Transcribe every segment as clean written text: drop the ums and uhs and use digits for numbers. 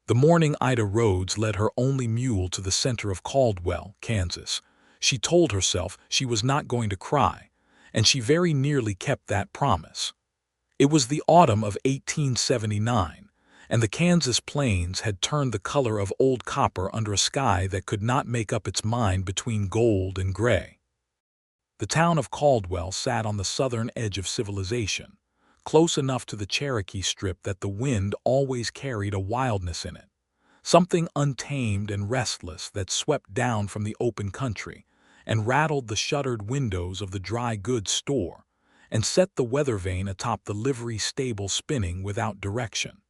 The morning Ida Rhodes led her only mule to the center of Caldwell, Kansas, she told herself she was not going to cry, and she very nearly kept that promise. It was the autumn of 1879, and the Kansas plains had turned the color of old copper under a sky that could not make up its mind between gold and gray. The town of Caldwell sat on the southern edge of civilization, close enough to the Cherokee Strip that the wind always carried a wildness in it, something untamed and restless that swept down from the open country and rattled the shuttered windows of the dry goods store and set the weather vane atop the livery stable spinning without direction.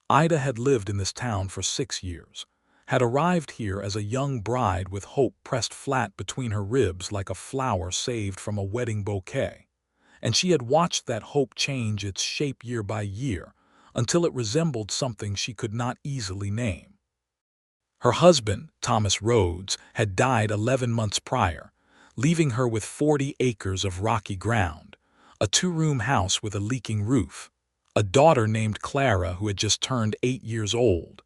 Ida had lived in this town for 6 years, had arrived here as a young bride with hope pressed flat between her ribs like a flower saved from a wedding bouquet, and she had watched that hope change its shape year by year until it resembled something she could not easily name. Her husband, Thomas Rhodes, had died 11 months prior, leaving her with 40 acres of rocky ground, a 2-room house with a leaking roof, a daughter named Clara who had just turned 8 years old,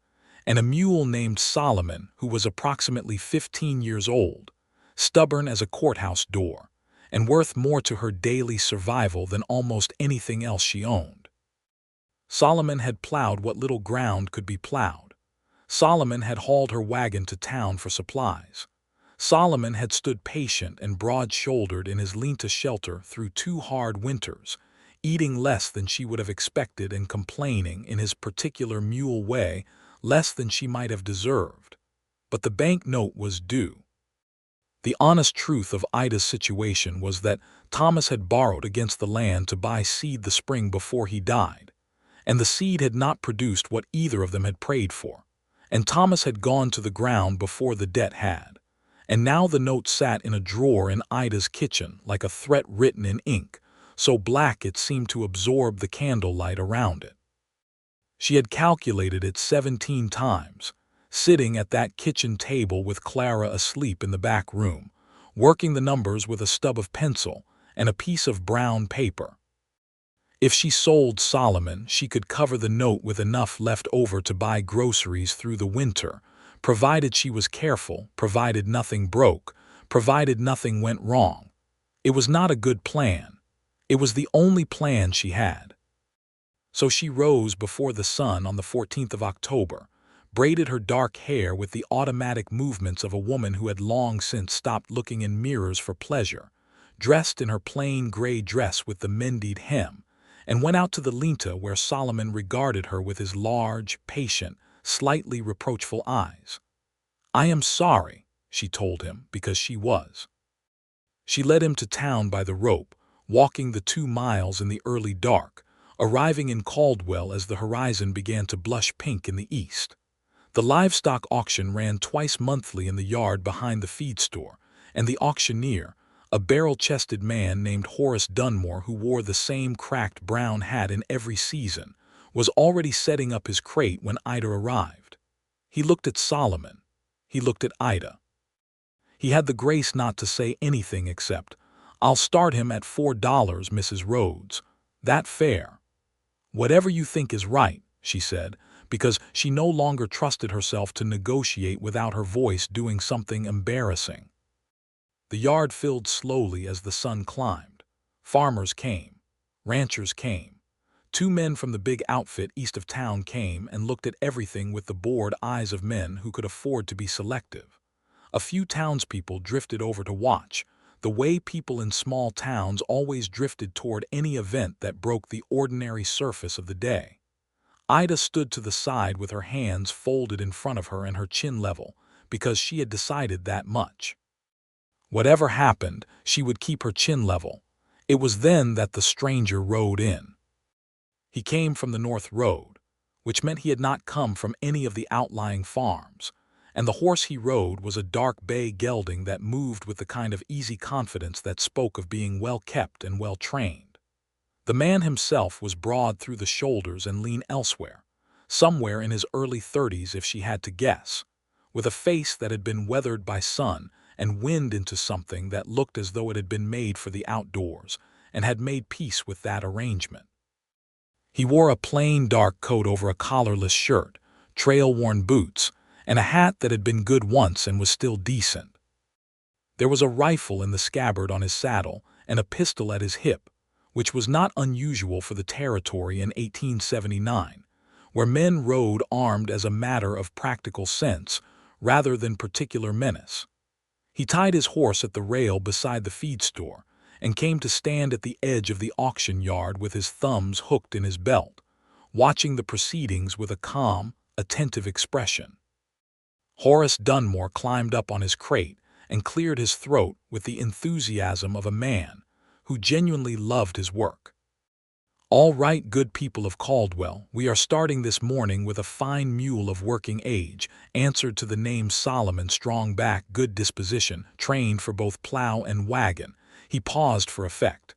and a mule named Solomon who was approximately 15 years old, stubborn as a courthouse door, and worth more to her daily survival than almost anything else she owned. Solomon had plowed what little ground could be plowed. Solomon had hauled her wagon to town for supplies. Solomon had stood patient and broad-shouldered in his lean-to shelter through 2 hard winters, eating less than she would have expected and complaining in his particular mule way less than she might have deserved. But the bank note was due. The honest truth of Ida's situation was that Thomas had borrowed against the land to buy seed the spring before he died, and the seed had not produced what either of them had prayed for, and Thomas had gone to the ground before the debt had, and now the note sat in a drawer in Ida's kitchen like a threat written in ink, so black it seemed to absorb the candlelight around it. She had calculated it 17 times, sitting at that kitchen table with Clara asleep in the back room, working the numbers with a stub of pencil and a piece of brown paper. If she sold Solomon, she could cover the note with enough left over to buy groceries through the winter, provided she was careful, provided nothing broke, provided nothing went wrong. It was not a good plan. It was the only plan she had. So she rose before the sun on the 14th of October, braided her dark hair with the automatic movements of a woman who had long since stopped looking in mirrors for pleasure, dressed in her plain gray dress with the mended hem, and went out to the linta where Solomon regarded her with his large, patient, slightly reproachful eyes. "I am sorry," she told him, because she was. She led him to town by the rope, walking the 2 miles in the early dark, arriving in Caldwell as the horizon began to blush pink in the east. The livestock auction ran twice monthly in the yard behind the feed store, and the auctioneer, a barrel-chested man named Horace Dunmore who wore the same cracked brown hat in every season, was already setting up his crate when Ida arrived. He looked at Solomon. He looked at Ida. He had the grace not to say anything except, "I'll start him at $4, Mrs. Rhodes. That fair?" "Whatever you think is right," she said, because she no longer trusted herself to negotiate without her voice doing something embarrassing. The yard filled slowly as the sun climbed. Farmers came. Ranchers came. 2 men from the big outfit east of town came and looked at everything with the bored eyes of men who could afford to be selective. A few townspeople drifted over to watch, the way people in small towns always drifted toward any event that broke the ordinary surface of the day. Ida stood to the side with her hands folded in front of her and her chin level, because she had decided that much. Whatever happened, she would keep her chin level. It was then that the stranger rode in. He came from the North Road, which meant he had not come from any of the outlying farms, and the horse he rode was a dark bay gelding that moved with the kind of easy confidence that spoke of being well-kept and well-trained. The man himself was broad through the shoulders and lean elsewhere, somewhere in his early 30s if she had to guess, with a face that had been weathered by sun and wind into something that looked as though it had been made for the outdoors and had made peace with that arrangement. He wore a plain dark coat over a collarless shirt, trail-worn boots, and a hat that had been good once and was still decent. There was a rifle in the scabbard on his saddle and a pistol at his hip, which was not unusual for the territory in 1879, where men rode armed as a matter of practical sense rather than particular menace. He tied his horse at the rail beside the feed store and came to stand at the edge of the auction yard with his thumbs hooked in his belt, watching the proceedings with a calm, attentive expression. Horace Dunmore climbed up on his crate and cleared his throat with the enthusiasm of a man who genuinely loved his work. "All right, good people of Caldwell, we are starting this morning with a fine mule of working age, answered to the name Solomon, strong back, good disposition, trained for both plow and wagon." He paused for effect.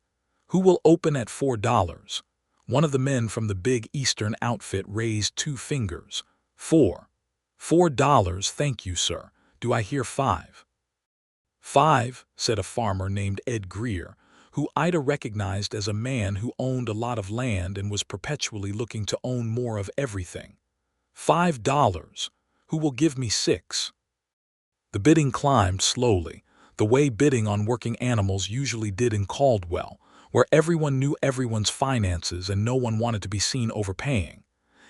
"Who will open at $4? One of the men from the big Eastern outfit raised 2 fingers. $4, thank you, sir. Do I hear 5? 5, said a farmer named Ed Greer, who Ida recognized as a man who owned a lot of land and was perpetually looking to own more of everything. $5. Who will give me 6? The bidding climbed slowly, the way bidding on working animals usually did in Caldwell, where everyone knew everyone's finances and no one wanted to be seen overpaying.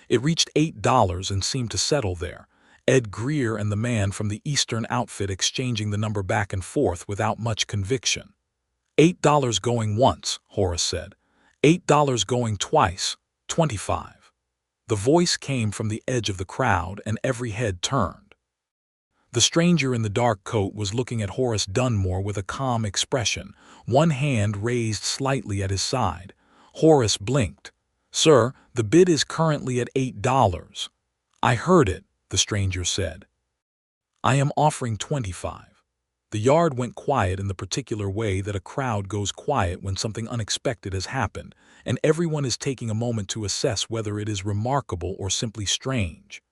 It reached $8 and seemed to settle there, Ed Greer and the man from the Eastern outfit exchanging the number back and forth without much conviction. $8 going once, Horace said. $8 going twice, 25. The voice came from the edge of the crowd and every head turned. The stranger in the dark coat was looking at Horace Dunmore with a calm expression, one hand raised slightly at his side. Horace blinked. "Sir, the bid is currently at $8. "I heard it," the stranger said. "I am offering 25. The yard went quiet in the particular way that a crowd goes quiet when something unexpected has happened, and everyone is taking a moment to assess whether it is remarkable or simply strange.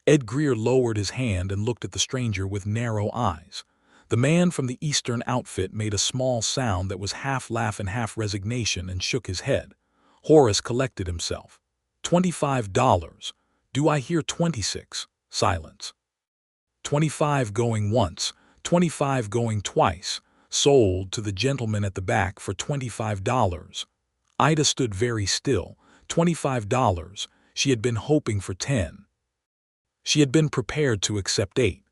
Ed Greer lowered his hand and looked at the stranger with narrow eyes. The man from the Eastern outfit made a small sound that was half laugh and half resignation and shook his head. Horace collected himself. $25. Do I hear 26? Silence. 25 going once, 25 going twice, sold to the gentleman at the back for $25. Ida stood very still. $25. She had been hoping for 10. She had been prepared to accept 8.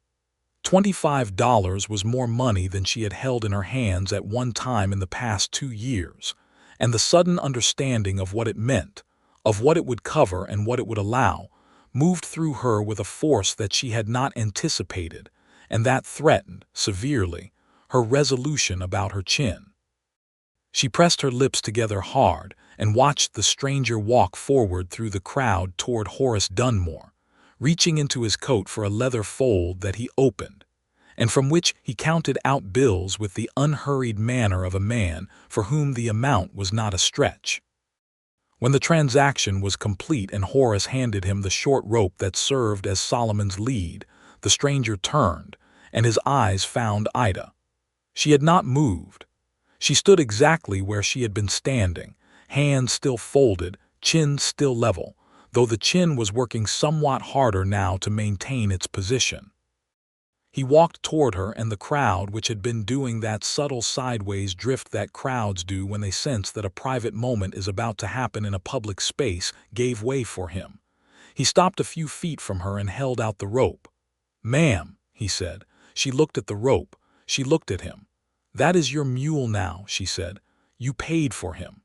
$25 was more money than she had held in her hands at one time in the past 2 years, and the sudden understanding of what it meant, of what it would cover and what it would allow, moved through her with a force that she had not anticipated, and that threatened, severely, her resolution about her chin. She pressed her lips together hard and watched the stranger walk forward through the crowd toward Horace Dunmore, reaching into his coat for a leather fold that he opened, and from which he counted out bills with the unhurried manner of a man for whom the amount was not a stretch. When the transaction was complete and Horace handed him the short rope that served as Solomon's lead, the stranger turned, and his eyes found Ida. She had not moved. She stood exactly where she had been standing, hands still folded, chin still level, though the chin was working somewhat harder now to maintain its position. He walked toward her, and the crowd, which had been doing that subtle sideways drift that crowds do when they sense that a private moment is about to happen in a public space, gave way for him. He stopped a few feet from her and held out the rope. "Ma'am," he said. She looked at the rope. She looked at him. "That is your mule now," she said. "You paid for him."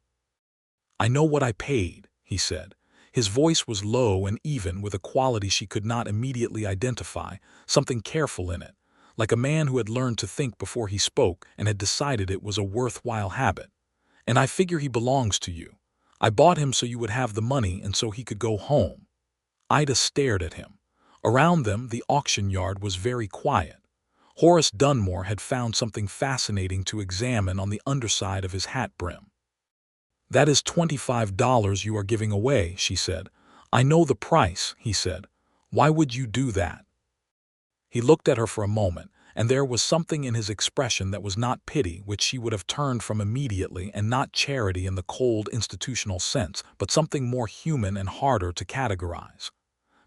"I know what I paid," he said. His voice was low and even, with a quality she could not immediately identify, something careful in it, like a man who had learned to think before he spoke and had decided it was a worthwhile habit. "And I figure he belongs to you. I bought him so you would have the money and so he could go home." Ida stared at him. Around them, the auction yard was very quiet. Horace Dunmore had found something fascinating to examine on the underside of his hat brim. "That is $25 you are giving away," she said. "I know the price," he said. "Why would you do that?" He looked at her for a moment, and there was something in his expression that was not pity, which she would have turned from immediately, and not charity in the cold institutional sense, but something more human and harder to categorize.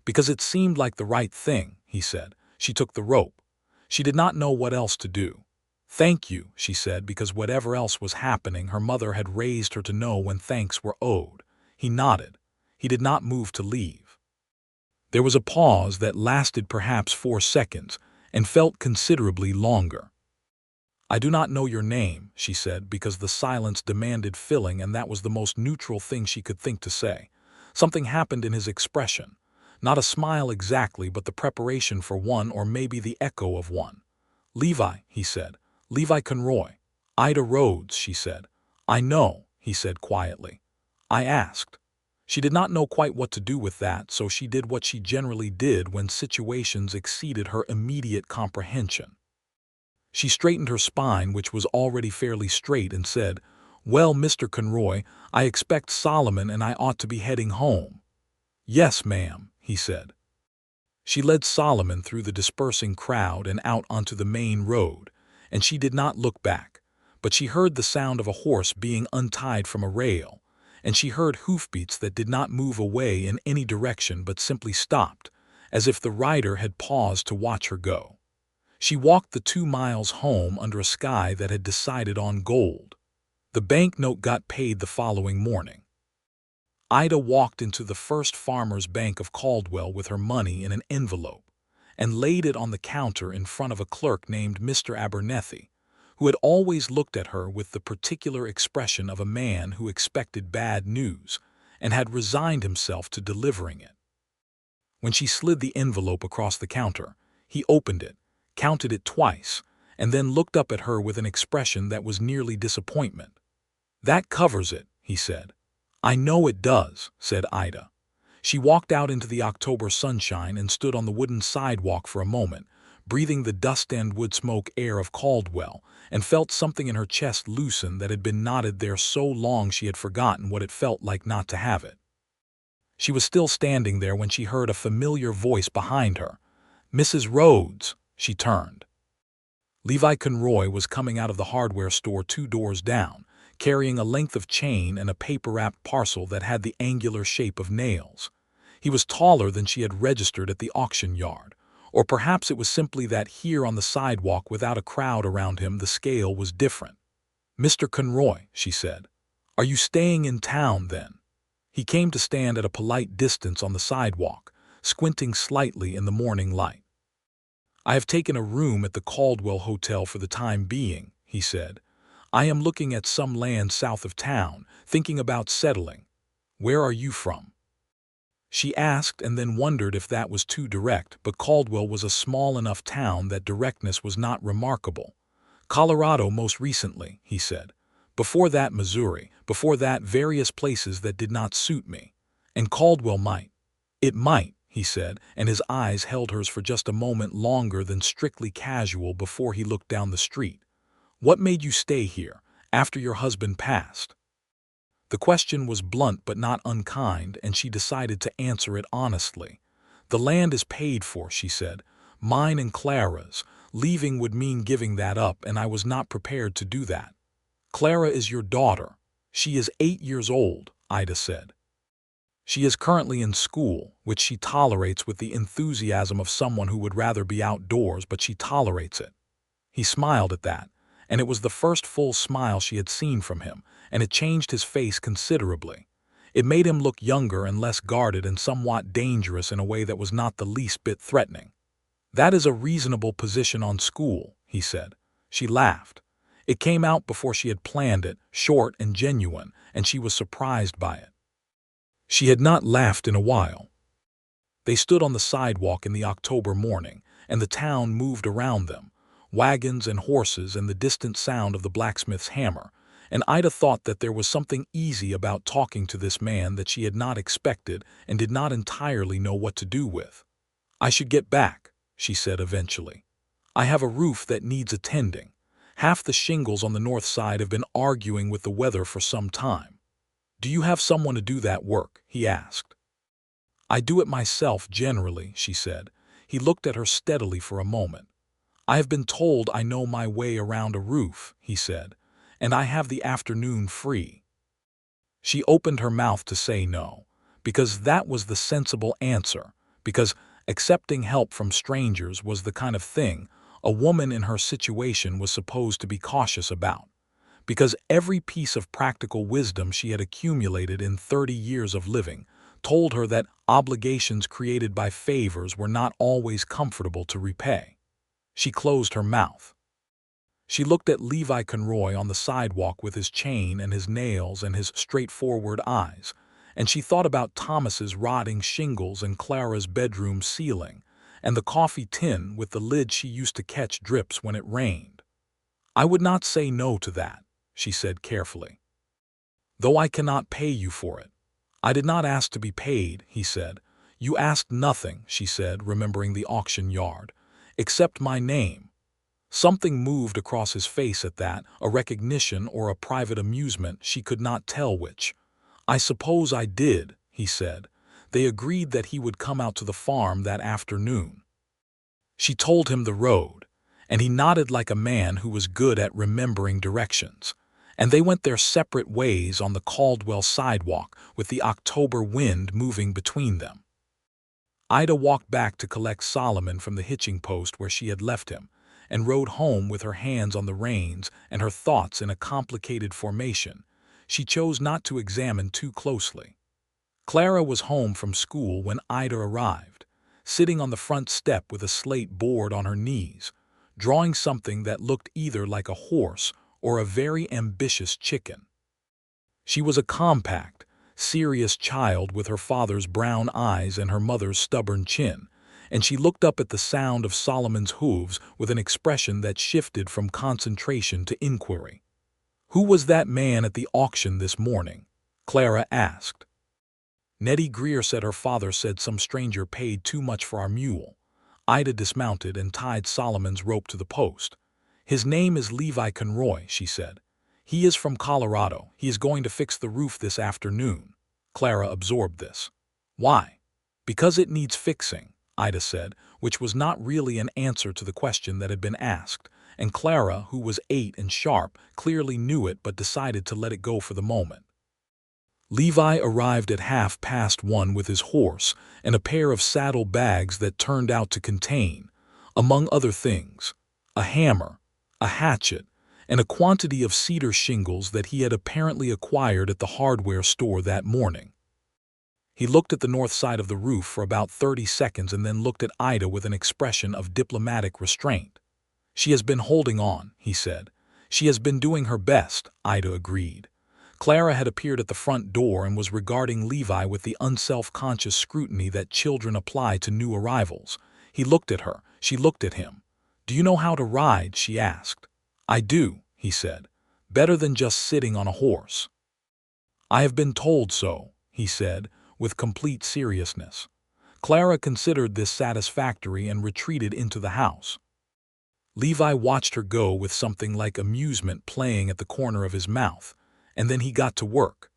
Because it seemed like the right thing, he said. She took the rope. She did not know what else to do. Thank you, she said, because whatever else was happening, her mother had raised her to know when thanks were owed. He nodded. He did not move to leave. There was a pause that lasted perhaps 4 seconds and felt considerably longer. I do not know your name, she said, because the silence demanded filling, and that was the most neutral thing she could think to say. Something happened in his expression. Not a smile exactly, but the preparation for one, or maybe the echo of one. Levi, he said. Levi Conroy. Ida Rhodes, she said. I know, he said quietly. I asked. She did not know quite what to do with that, so she did what she generally did when situations exceeded her immediate comprehension. She straightened her spine, which was already fairly straight, and said, Well, Mr. Conroy, I expect Solomon and I ought to be heading home. Yes, ma'am, he said. She led Solomon through the dispersing crowd and out onto the main road, and she did not look back, but she heard the sound of a horse being untied from a rail, and she heard hoofbeats that did not move away in any direction but simply stopped, as if the rider had paused to watch her go. She walked the 2 miles home under a sky that had decided on gold. The banknote got paid the following morning. Ida walked into the First Farmers Bank of Caldwell with her money in an envelope and laid it on the counter in front of a clerk named Mr. Abernethy, who had always looked at her with the particular expression of a man who expected bad news and had resigned himself to delivering it. When she slid the envelope across the counter, he opened it, counted it twice, and then looked up at her with an expression that was nearly disappointment. That covers it, he said. I know it does, said Ida. She walked out into the October sunshine and stood on the wooden sidewalk for a moment, breathing the dust and wood smoke air of Caldwell, and felt something in her chest loosen that had been knotted there so long she had forgotten what it felt like not to have it. She was still standing there when she heard a familiar voice behind her. Mrs. Rhodes, she turned. Levi Conroy was coming out of the hardware store 2 doors down, carrying a length of chain and a paper-wrapped parcel that had the angular shape of nails. He was taller than she had registered at the auction yard, or perhaps it was simply that here on the sidewalk without a crowd around him the scale was different. Mr. Conroy, she said, are you staying in town then? He came to stand at a polite distance on the sidewalk, squinting slightly in the morning light. I have taken a room at the Caldwell Hotel for the time being, he said. I am looking at some land south of town, thinking about settling. Where are you from? She asked and then wondered if that was too direct, but Caldwell was a small enough town that directness was not remarkable. Colorado most recently, he said. Before that Missouri, before that various places that did not suit me. And Caldwell might. It might, he said, and his eyes held hers for just a moment longer than strictly casual before he looked down the street. What made you stay here, after your husband passed? The question was blunt but not unkind, and she decided to answer it honestly. The land is paid for, she said. Mine and Clara's. Leaving would mean giving that up, and I was not prepared to do that. Clara is your daughter. She is 8 years old, Ida said. She is currently in school, which she tolerates with the enthusiasm of someone who would rather be outdoors, but she tolerates it. He smiled at that, and it was the first full smile she had seen from him, and it changed his face considerably. It made him look younger and less guarded and somewhat dangerous in a way that was not the least bit threatening. That is a reasonable position on school, he said. She laughed. It came out before she had planned it, short and genuine, and she was surprised by it. She had not laughed in a while. They stood on the sidewalk in the October morning, and the town moved around them, wagons and horses and the distant sound of the blacksmith's hammer, and Ida thought that there was something easy about talking to this man that she had not expected and did not entirely know what to do with. I should get back, she said eventually. I have a roof that needs attending. Half the shingles on the north side have been arguing with the weather for some time. Do you have someone to do that work? He asked. I do it myself generally, she said. He looked at her steadily for a moment. I have been told I know my way around a roof, he said, and I have the afternoon free. She opened her mouth to say no, because that was the sensible answer, because accepting help from strangers was the kind of thing a woman in her situation was supposed to be cautious about, because every piece of practical wisdom she had accumulated in 30 years of living told her that obligations created by favors were not always comfortable to repay. She closed her mouth. She looked at Levi Conroy on the sidewalk with his chain and his nails and his straightforward eyes, and she thought about Thomas's rotting shingles and Clara's bedroom ceiling, and the coffee tin with the lid she used to catch drips when it rained. "I would not say no to that," she said carefully, "though I cannot pay you for it." "I did not ask to be paid," he said. "You asked nothing," she said, remembering the auction yard, "except my name." Something moved across his face at that, a recognition or a private amusement, she could not tell which. "I suppose I did," he said. They agreed that he would come out to the farm that afternoon. She told him the road, and he nodded like a man who was good at remembering directions, and they went their separate ways on the Caldwell sidewalk with the October wind moving between them. Ida walked back to collect Solomon from the hitching post where she had left him, and rode home with her hands on the reins and her thoughts in a complicated formation she chose not to examine too closely. Clara was home from school when Ida arrived, sitting on the front step with a slate board on her knees, drawing something that looked either like a horse or a very ambitious chicken. She was a compact, serious child with her father's brown eyes and her mother's stubborn chin, and she looked up at the sound of Solomon's hooves with an expression that shifted from concentration to inquiry. "Who was that man at the auction this morning?" Clara asked. "Nettie Greer said her father said some stranger paid too much for our mule." Ida dismounted and tied Solomon's rope to the post. "His name is Levi Conroy," she said. "He is from Colorado. He is going to fix the roof this afternoon." Clara absorbed this. "Why?" "Because it needs fixing," Ida said, which was not really an answer to the question that had been asked, and Clara, who was 8 and sharp, clearly knew it but decided to let it go for the moment. Levi arrived at 1:30 with his horse and a pair of saddle bags that turned out to contain, among other things, a hammer, a hatchet, and a quantity of cedar shingles that he had apparently acquired at the hardware store that morning. He looked at the north side of the roof for about 30 seconds and then looked at Ida with an expression of diplomatic restraint. "She has been holding on," he said. "She has been doing her best," Ida agreed. Clara had appeared at the front door and was regarding Levi with the unself-conscious scrutiny that children apply to new arrivals. He looked at her. She looked at him. "Do you know how to ride?" she asked. "I do," he said. "Better than just sitting on a horse." "I have been told so," he said, with complete seriousness. Clara considered this satisfactory and retreated into the house. Levi watched her go with something like amusement playing at the corner of his mouth, and then he got to work.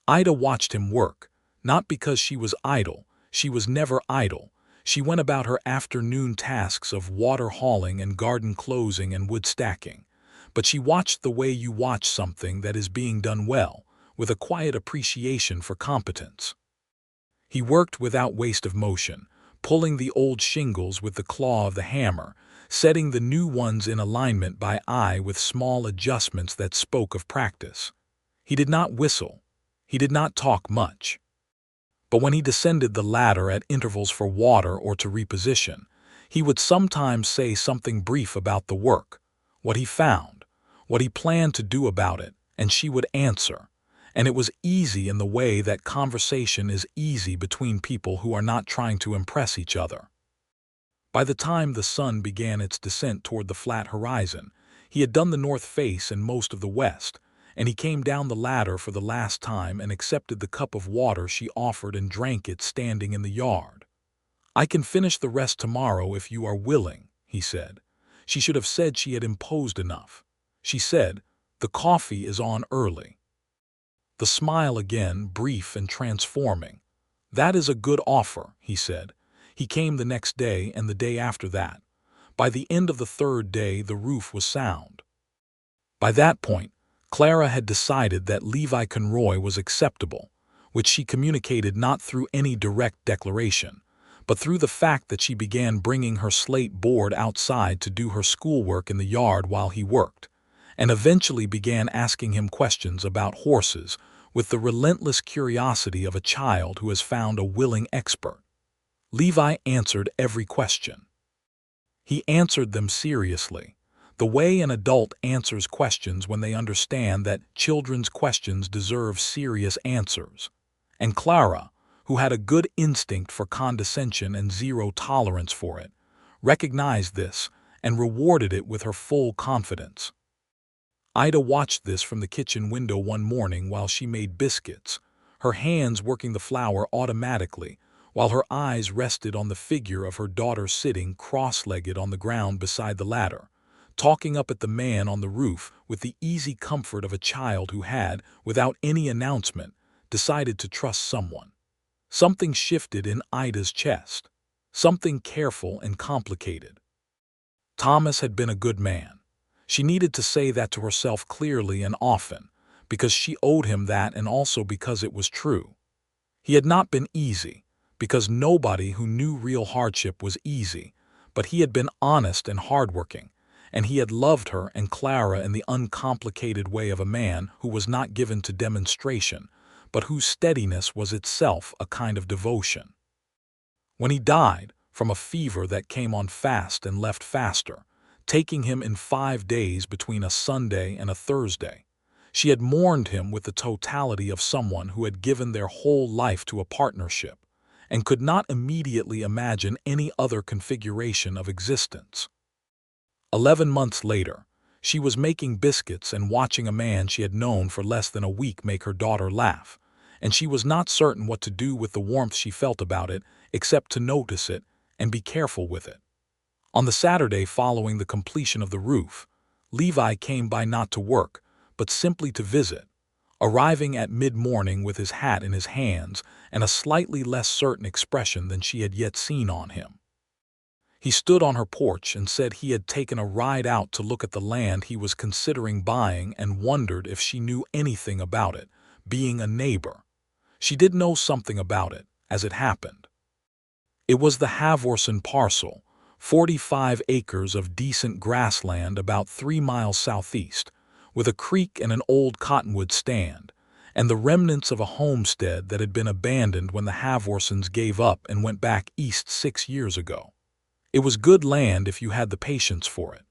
Ida watched him work, not because she was idle. She was never idle. She went about her afternoon tasks of water hauling and garden closing and wood stacking. But she watched the way you watch something that is being done well, with a quiet appreciation for competence. He worked without waste of motion, pulling the old shingles with the claw of the hammer, setting the new ones in alignment by eye with small adjustments that spoke of practice. He did not whistle. He did not talk much. But when he descended the ladder at intervals for water or to reposition, he would sometimes say something brief about the work, what he found, what he planned to do about it, and she would answer. And it was easy in the way that conversation is easy between people who are not trying to impress each other. By the time the sun began its descent toward the flat horizon, he had done the north face and most of the west, and he came down the ladder for the last time and accepted the cup of water she offered and drank it standing in the yard. "I can finish the rest tomorrow if you are willing," he said. She should have said she had imposed enough. She said, "The coffee is on early." The smile again, brief and transforming. "That is a good offer," he said. He came the next day and the day after that. By the end of the third day, the roof was sound. By that point, Clara had decided that Levi Conroy was acceptable, which she communicated not through any direct declaration, but through the fact that she began bringing her slate board outside to do her schoolwork in the yard while he worked, and eventually began asking him questions about horses with the relentless curiosity of a child who has found a willing expert. Levi answered every question. He answered them seriously, the way an adult answers questions when they understand that children's questions deserve serious answers. And Clara, who had a good instinct for condescension and zero tolerance for it, recognized this and rewarded it with her full confidence. Ida watched this from the kitchen window one morning while she made biscuits, her hands working the flour automatically, while her eyes rested on the figure of her daughter sitting cross-legged on the ground beside the ladder, talking up at the man on the roof with the easy comfort of a child who had, without any announcement, decided to trust someone. Something shifted in Ida's chest, something careful and complicated. Thomas had been a good man. She needed to say that to herself clearly and often, because she owed him that and also because it was true. He had not been easy, because nobody who knew real hardship was easy, but he had been honest and hardworking, and he had loved her and Clara in the uncomplicated way of a man who was not given to demonstration, but whose steadiness was itself a kind of devotion. When he died, from a fever that came on fast and left faster, taking him in 5 days between a Sunday and a Thursday, she had mourned him with the totality of someone who had given their whole life to a partnership, and could not immediately imagine any other configuration of existence. 11 months later, she was making biscuits and watching a man she had known for less than a week make her daughter laugh, and she was not certain what to do with the warmth she felt about it except to notice it and be careful with it. On the Saturday following the completion of the roof, Levi came by not to work, but simply to visit, arriving at mid-morning with his hat in his hands and a slightly less certain expression than she had yet seen on him. He stood on her porch and said he had taken a ride out to look at the land he was considering buying and wondered if she knew anything about it, being a neighbor. She did know something about it, as it happened. It was the Havorson parcel, 45 acres of decent grassland about 3 miles southeast, with a creek and an old cottonwood stand, and the remnants of a homestead that had been abandoned when the Havorsons gave up and went back east 6 years ago. It was good land if you had the patience for it.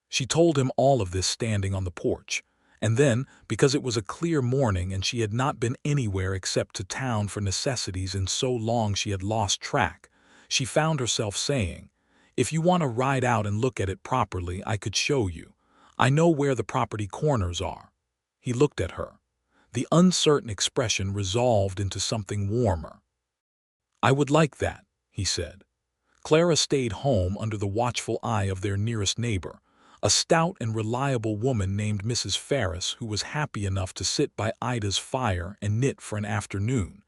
She told him all of this standing on the porch, and then, because it was a clear morning and she had not been anywhere except to town for necessities in so long she had lost track, she found herself saying, "If you want to ride out and look at it properly, I could show you. I know where the property corners are." He looked at her. The uncertain expression resolved into something warmer. "I would like that," he said. Clara stayed home under the watchful eye of their nearest neighbor, a stout and reliable woman named Mrs. Ferris, who was happy enough to sit by Ida's fire and knit for an afternoon,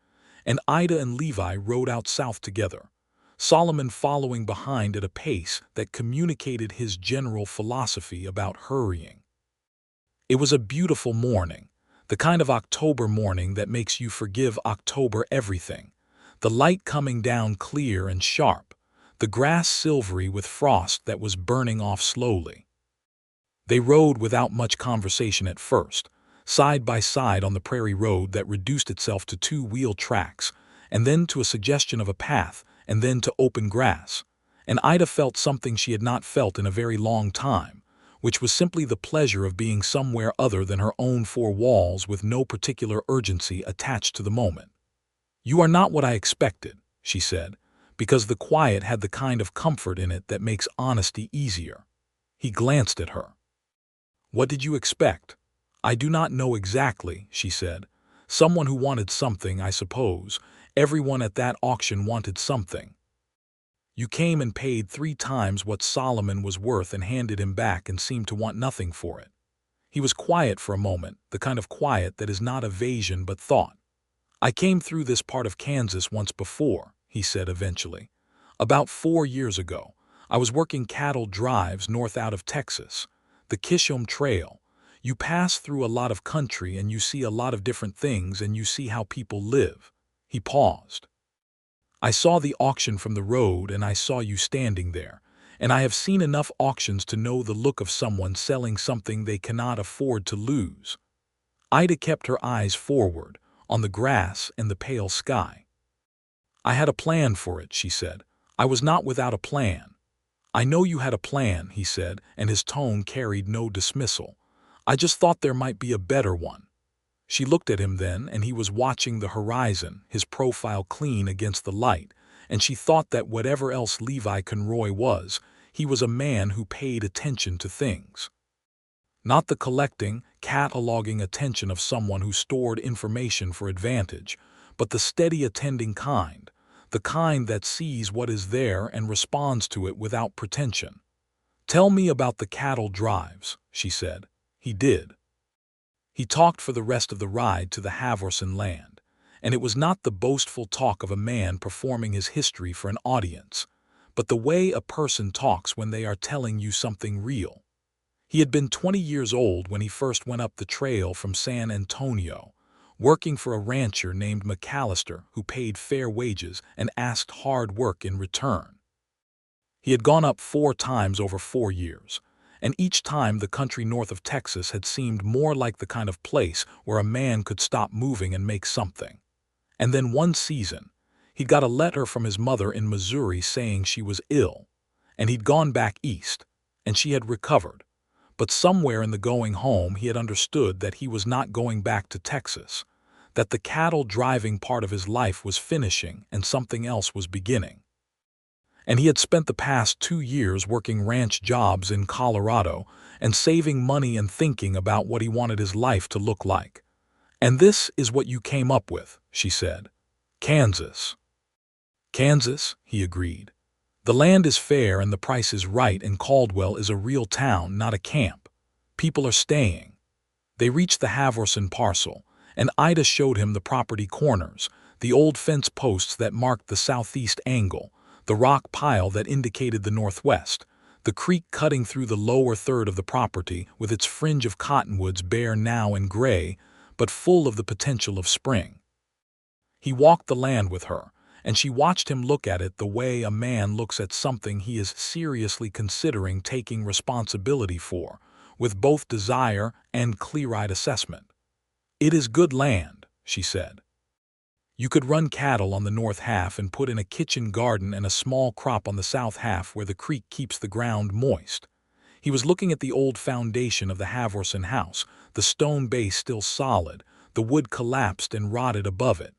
and Ida and Levi rode out south together, Solomon following behind at a pace that communicated his general philosophy about hurrying. It was a beautiful morning, the kind of October morning that makes you forgive October everything, the light coming down clear and sharp, the grass silvery with frost that was burning off slowly. They rode without much conversation at first, side by side on the prairie road that reduced itself to 2-wheel tracks, and then to a suggestion of a path, and then to open grass, and Ida felt something she had not felt in a very long time, which was simply the pleasure of being somewhere other than her own 4 walls with no particular urgency attached to the moment. "You are not what I expected," she said, because the quiet had the kind of comfort in it that makes honesty easier. He glanced at her. "What did you expect?" "I do not know exactly," she said. "Someone who wanted something, I suppose. Everyone at that auction wanted something." "You came and paid 3 times what Solomon was worth and handed him back and seemed to want nothing for it." He was quiet for a moment, the kind of quiet that is not evasion but thought. "I came through this part of Kansas once before," he said eventually. "About 4 years ago. I was working cattle drives north out of Texas, the Kishom Trail. You pass through a lot of country and you see a lot of different things and you see how people live." He paused. I saw the auction from the road and I saw you standing there, and I have seen enough auctions to know the look of someone selling something they cannot afford to lose. Ida kept her eyes forward, on the grass and the pale sky. I had a plan for it, she said. I was not without a plan. I know you had a plan, he said, and his tone carried no dismissal. I just thought there might be a better one. She looked at him then, and he was watching the horizon, his profile clean against the light, and she thought that whatever else Levi Conroy was, he was a man who paid attention to things. Not the collecting, cataloging attention of someone who stored information for advantage, but the steady attending kind, the kind that sees what is there and responds to it without pretension. Tell me about the cattle drives, she said. He did. He talked for the rest of the ride to the Havorson land, and it was not the boastful talk of a man performing his history for an audience, but the way a person talks when they are telling you something real. He had been 20 years old when he first went up the trail from San Antonio, working for a rancher named McAllister who paid fair wages and asked hard work in return. He had gone up 4 times over 4 years, and each time the country north of Texas had seemed more like the kind of place where a man could stop moving and make something. And then one season, he'd got a letter from his mother in Missouri saying she was ill, and he'd gone back east, and she had recovered. But somewhere in the going home he had understood that he was not going back to Texas, that the cattle driving part of his life was finishing and something else was beginning. And he had spent the past 2 years working ranch jobs in Colorado and saving money and thinking about what he wanted his life to look like. And this is what you came up with, she said. Kansas. Kansas, he agreed. The land is fair and the price is right, and Caldwell is a real town, not a camp. People are staying. They reached the Havorson parcel, and Ida showed him the property corners, the old fence posts that marked the southeast angle, the rock pile that indicated the northwest, the creek cutting through the lower third of the property with its fringe of cottonwoods bare now and gray, but full of the potential of spring. He walked the land with her, and she watched him look at it the way a man looks at something he is seriously considering taking responsibility for, with both desire and clear-eyed assessment. It is good land, she said. You could run cattle on the north half and put in a kitchen garden and a small crop on the south half where the creek keeps the ground moist. He was looking at the old foundation of the Havorson house, the stone base still solid, the wood collapsed and rotted above it.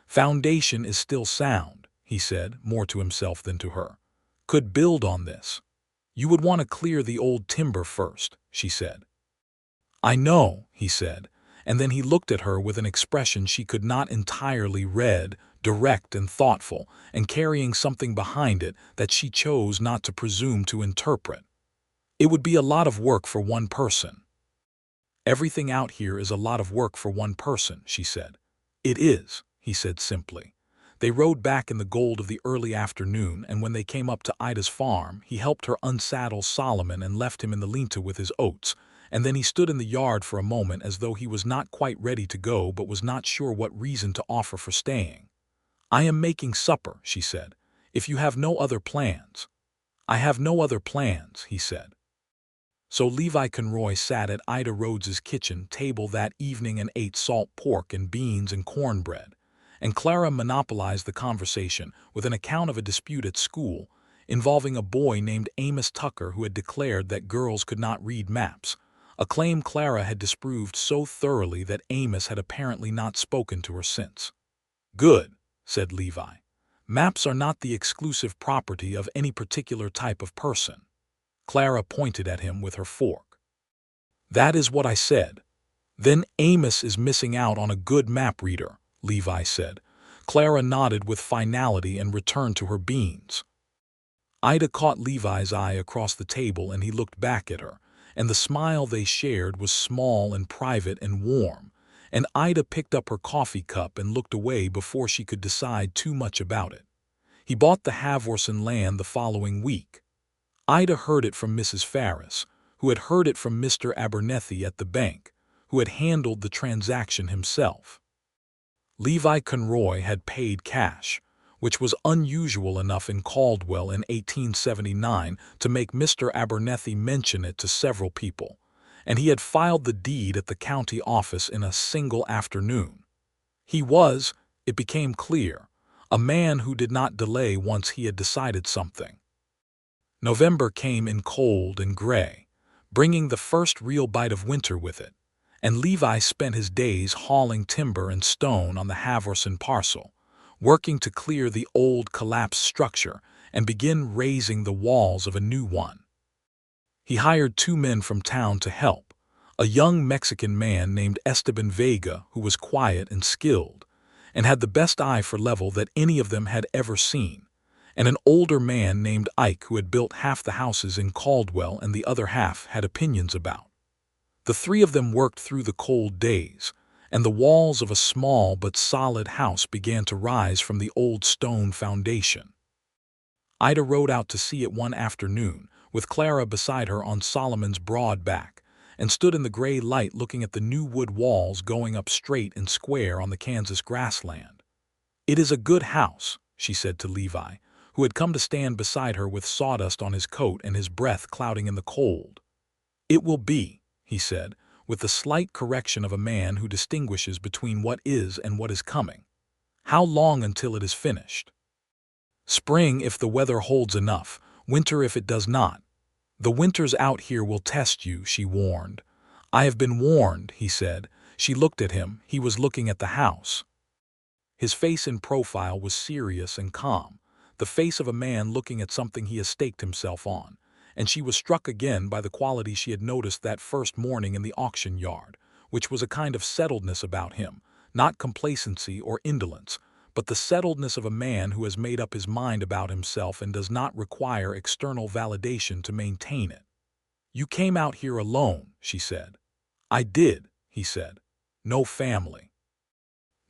Foundation is still sound, he said, more to himself than to her. Could build on this. You would want to clear the old timber first, she said. I know, he said, and then he looked at her with an expression she could not entirely read, direct and thoughtful, and carrying something behind it that she chose not to presume to interpret. It would be a lot of work for one person. Everything out here is a lot of work for one person, she said. It is, he said simply. They rode back in the gold of the early afternoon, and when they came up to Ida's farm, he helped her unsaddle Solomon and left him in the lean-to with his oats, and then he stood in the yard for a moment as though he was not quite ready to go but was not sure what reason to offer for staying. I am making supper, she said, if you have no other plans. I have no other plans, he said. So Levi Conroy sat at Ida Rhodes's kitchen table that evening and ate salt pork and beans and cornbread, and Clara monopolized the conversation with an account of a dispute at school involving a boy named Amos Tucker who had declared that girls could not read maps, a claim Clara had disproved so thoroughly that Amos had apparently not spoken to her since. Good, said Levi. Maps are not the exclusive property of any particular type of person. Clara pointed at him with her fork. That is what I said. Then Amos is missing out on a good map reader, Levi said. Clara nodded with finality and returned to her beans. Ida caught Levi's eye across the table and he looked back at her, and the smile they shared was small and private and warm, and Ida picked up her coffee cup and looked away before she could decide too much about it. He bought the Havorson land the following week. Ida heard it from Mrs. Ferris, who had heard it from Mr. Abernethy at the bank, who had handled the transaction himself. Levi Conroy had paid cash, which was unusual enough in Caldwell in 1879 to make Mr. Abernethy mention it to several people, and he had filed the deed at the county office in a single afternoon. He was, it became clear, a man who did not delay once he had decided something. November came in cold and gray, bringing the first real bite of winter with it, and Levi spent his days hauling timber and stone on the Haverson parcel, working to clear the old collapsed structure and begin raising the walls of a new one. He hired 2 men from town to help, a young Mexican man named Esteban Vega who was quiet and skilled, and had the best eye for level that any of them had ever seen, and an older man named Ike who had built half the houses in Caldwell and the other half had opinions about. The 3 of them worked through the cold days, and the walls of a small but solid house began to rise from the old stone foundation. Ida rode out to see it one afternoon, with Clara beside her on Solomon's broad back, and stood in the gray light looking at the new wood walls going up straight and square on the Kansas grassland. "It is a good house," she said to Levi, who had come to stand beside her with sawdust on his coat and his breath clouding in the cold. "It will be," he said, with the slight correction of a man who distinguishes between what is and what is coming. "How long until it is finished?" "Spring if the weather holds enough, winter if it does not. The winters out here will test you," she warned. "I have been warned," he said. She looked at him. He was looking at the house. His face in profile was serious and calm, the face of a man looking at something he has staked himself on, and she was struck again by the quality she had noticed that first morning in the auction yard, which was a kind of settledness about him, not complacency or indolence, but the settledness of a man who has made up his mind about himself and does not require external validation to maintain it. "You came out here alone," she said. "I did," he said. "No family."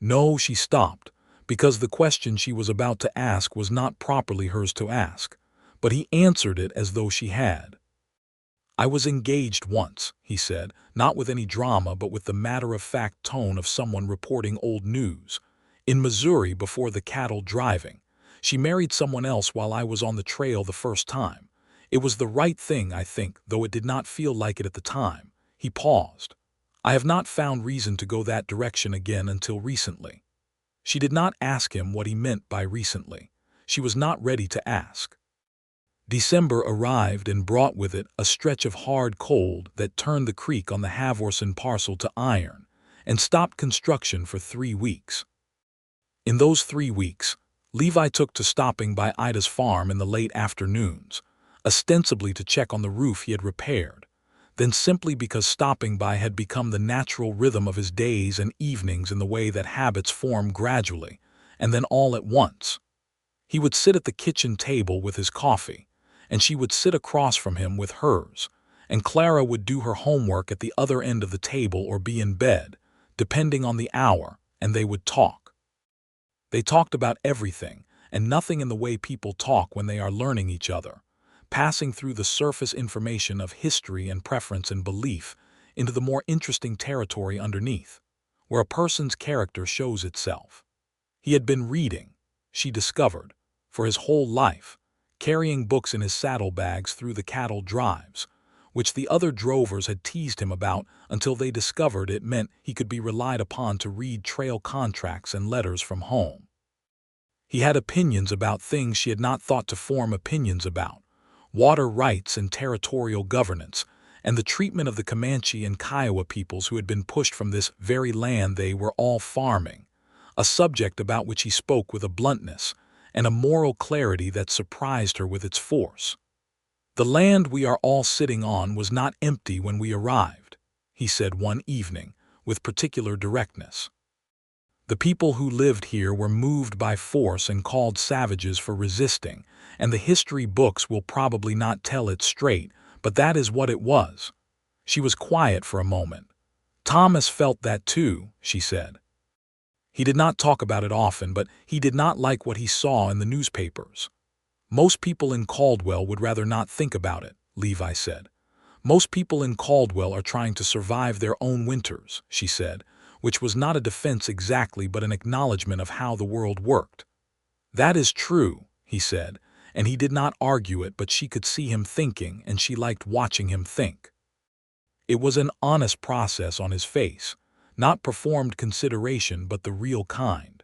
"No," she stopped, because the question she was about to ask was not properly hers to ask, but he answered it as though she had. "I was engaged once," he said, not with any drama but with the matter-of-fact tone of someone reporting old news. "In Missouri before the cattle driving. She married someone else while I was on the trail the first time. It was the right thing, I think, though it did not feel like it at the time." He paused. "I have not found reason to go that direction again until recently." She did not ask him what he meant by recently. She was not ready to ask. December arrived and brought with it a stretch of hard cold that turned the creek on the Haverson parcel to iron and stopped construction for 3 weeks. In those 3 weeks, Levi took to stopping by Ida's farm in the late afternoons, ostensibly to check on the roof he had repaired, then simply because stopping by had become the natural rhythm of his days and evenings in the way that habits form gradually, and then all at once. He would sit at the kitchen table with his coffee, and she would sit across from him with hers, and Clara would do her homework at the other end of the table or be in bed, depending on the hour, and they would talk. They talked about everything and nothing in the way people talk when they are learning each other, passing through the surface information of history and preference and belief into the more interesting territory underneath, where a person's character shows itself. He had been reading, she discovered, for his whole life, carrying books in his saddlebags through the cattle drives, which the other drovers had teased him about until they discovered it meant he could be relied upon to read trail contracts and letters from home. He had opinions about things she had not thought to form opinions about, water rights and territorial governance, and the treatment of the Comanche and Kiowa peoples who had been pushed from this very land they were all farming, a subject about which he spoke with a bluntness and a moral clarity that surprised her with its force. "The land we are all sitting on was not empty when we arrived," he said one evening, with particular directness. "The people who lived here were moved by force and called savages for resisting, and the history books will probably not tell it straight, but that is what it was." She was quiet for a moment. "Thomas felt that too," she said. He did not talk about it often, but he did not like what he saw in the newspapers. "Most people in Caldwell would rather not think about it," Levi said. "Most people in Caldwell are trying to survive their own winters," she said, which was not a defense exactly but an acknowledgment of how the world worked. "That is true," he said, and he did not argue it, but she could see him thinking, and she liked watching him think. It was an honest process on his face, not performed consideration but the real kind.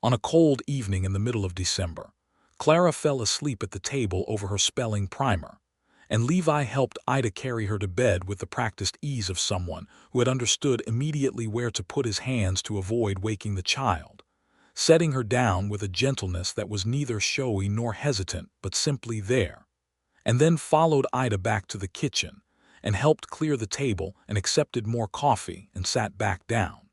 On a cold evening in the middle of December, Clara fell asleep at the table over her spelling primer, and Levi helped Ida carry her to bed with the practiced ease of someone who had understood immediately where to put his hands to avoid waking the child, setting her down with a gentleness that was neither showy nor hesitant but simply there, and then followed Ida back to the kitchen and helped clear the table and accepted more coffee and sat back down.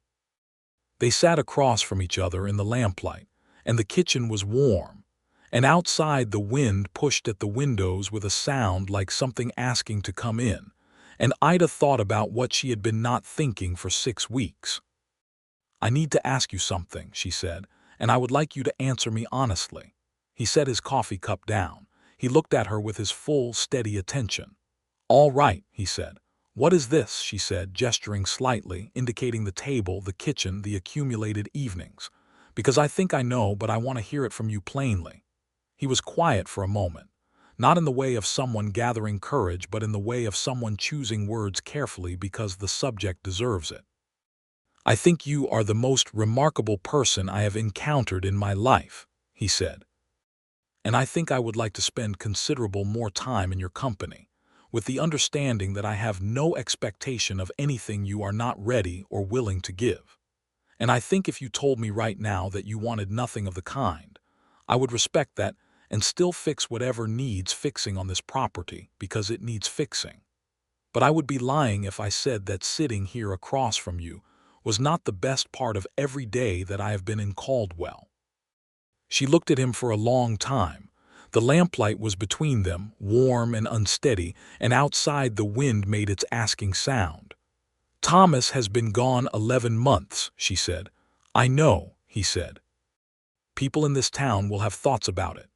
They sat across from each other in the lamplight, and the kitchen was warm, and outside the wind pushed at the windows with a sound like something asking to come in, and Ida thought about what she had been not thinking for 6 weeks. "I need to ask you something," she said, "and I would like you to answer me honestly." He set his coffee cup down. He looked at her with his full, steady attention. "All right," he said. "What is this?" she said, gesturing slightly, indicating the table, the kitchen, the accumulated evenings. "Because I think I know, but I want to hear it from you plainly." He was quiet for a moment, not in the way of someone gathering courage, but in the way of someone choosing words carefully because the subject deserves it. "I think you are the most remarkable person I have encountered in my life," he said. "And I think I would like to spend considerable more time in your company, with the understanding that I have no expectation of anything you are not ready or willing to give. And I think if you told me right now that you wanted nothing of the kind, I would respect that and still fix whatever needs fixing on this property because it needs fixing. But I would be lying if I said that sitting here across from you was not the best part of every day that I have been in Caldwell." She looked at him for a long time. The lamplight was between them, warm and unsteady, and outside the wind made its asking sound. "Thomas has been gone 11 months, she said. "I know," he said. "People in this town will have thoughts about it.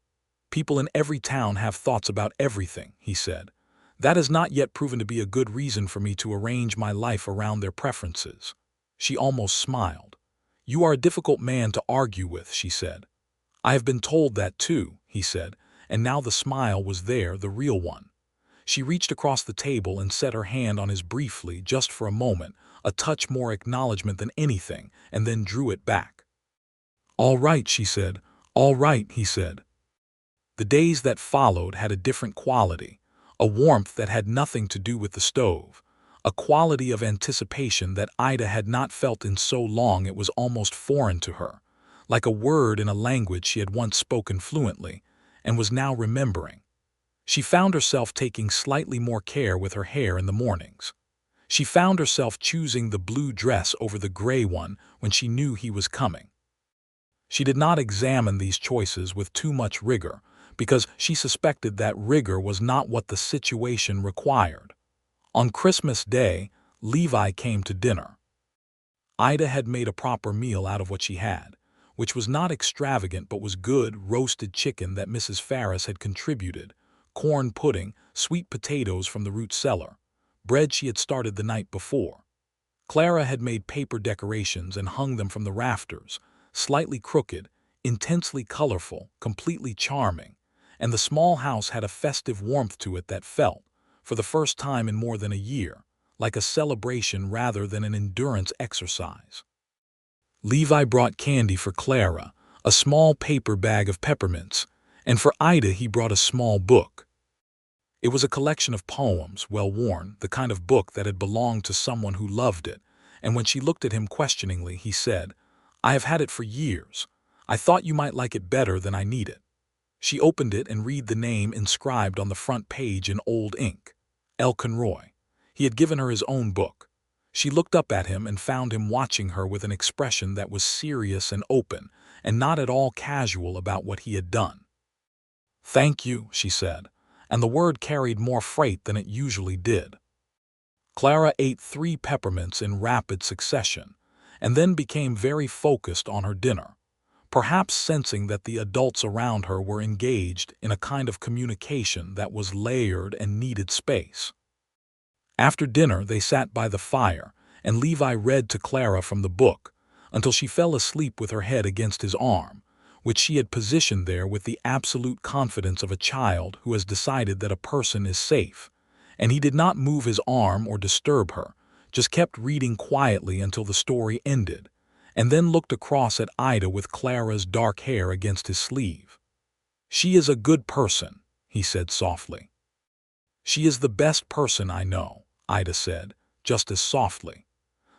People in every town have thoughts about everything," he said. "That has not yet proven to be a good reason for me to arrange my life around their preferences." She almost smiled. "You are a difficult man to argue with," she said. "I have been told that too," he said, and now the smile was there, the real one. She reached across the table and set her hand on his briefly, just for a moment, a touch more acknowledgement than anything, and then drew it back. "All right," she said. "All right," he said. The days that followed had a different quality, a warmth that had nothing to do with the stove, a quality of anticipation that Ida had not felt in so long it was almost foreign to her, like a word in a language she had once spoken fluently, and was now remembering. She found herself taking slightly more care with her hair in the mornings. She found herself choosing the blue dress over the gray one when she knew he was coming. She did not examine these choices with too much rigor, because she suspected that rigor was not what the situation required. On Christmas Day, Levi came to dinner. Ida had made a proper meal out of what she had, which was not extravagant but was good roasted chicken that Mrs. Ferris had contributed, corn pudding, sweet potatoes from the root cellar, bread she had started the night before. Clara had made paper decorations and hung them from the rafters, slightly crooked, intensely colorful, completely charming, and the small house had a festive warmth to it that felt, for the first time in more than a year, like a celebration rather than an endurance exercise. Levi brought candy for Clara, a small paper bag of peppermints, and for Ida he brought a small book. It was a collection of poems, well worn, the kind of book that had belonged to someone who loved it, and when she looked at him questioningly, he said, "I have had it for years. I thought you might like it better than I need it." She opened it and read the name inscribed on the front page in old ink. L. Conroy. He had given her his own book. She looked up at him and found him watching her with an expression that was serious and open, and not at all casual about what he had done. "Thank you," she said, and the word carried more freight than it usually did. Clara ate 3 peppermints in rapid succession, and then became very focused on her dinner, perhaps sensing that the adults around her were engaged in a kind of communication that was layered and needed space. After dinner they sat by the fire, and Levi read to Clara from the book, until she fell asleep with her head against his arm, which she had positioned there with the absolute confidence of a child who has decided that a person is safe. And he did not move his arm or disturb her, just kept reading quietly until the story ended, and then looked across at Ida with Clara's dark hair against his sleeve. "She is a good person," he said softly. "She is the best person I know," Ida said, just as softly.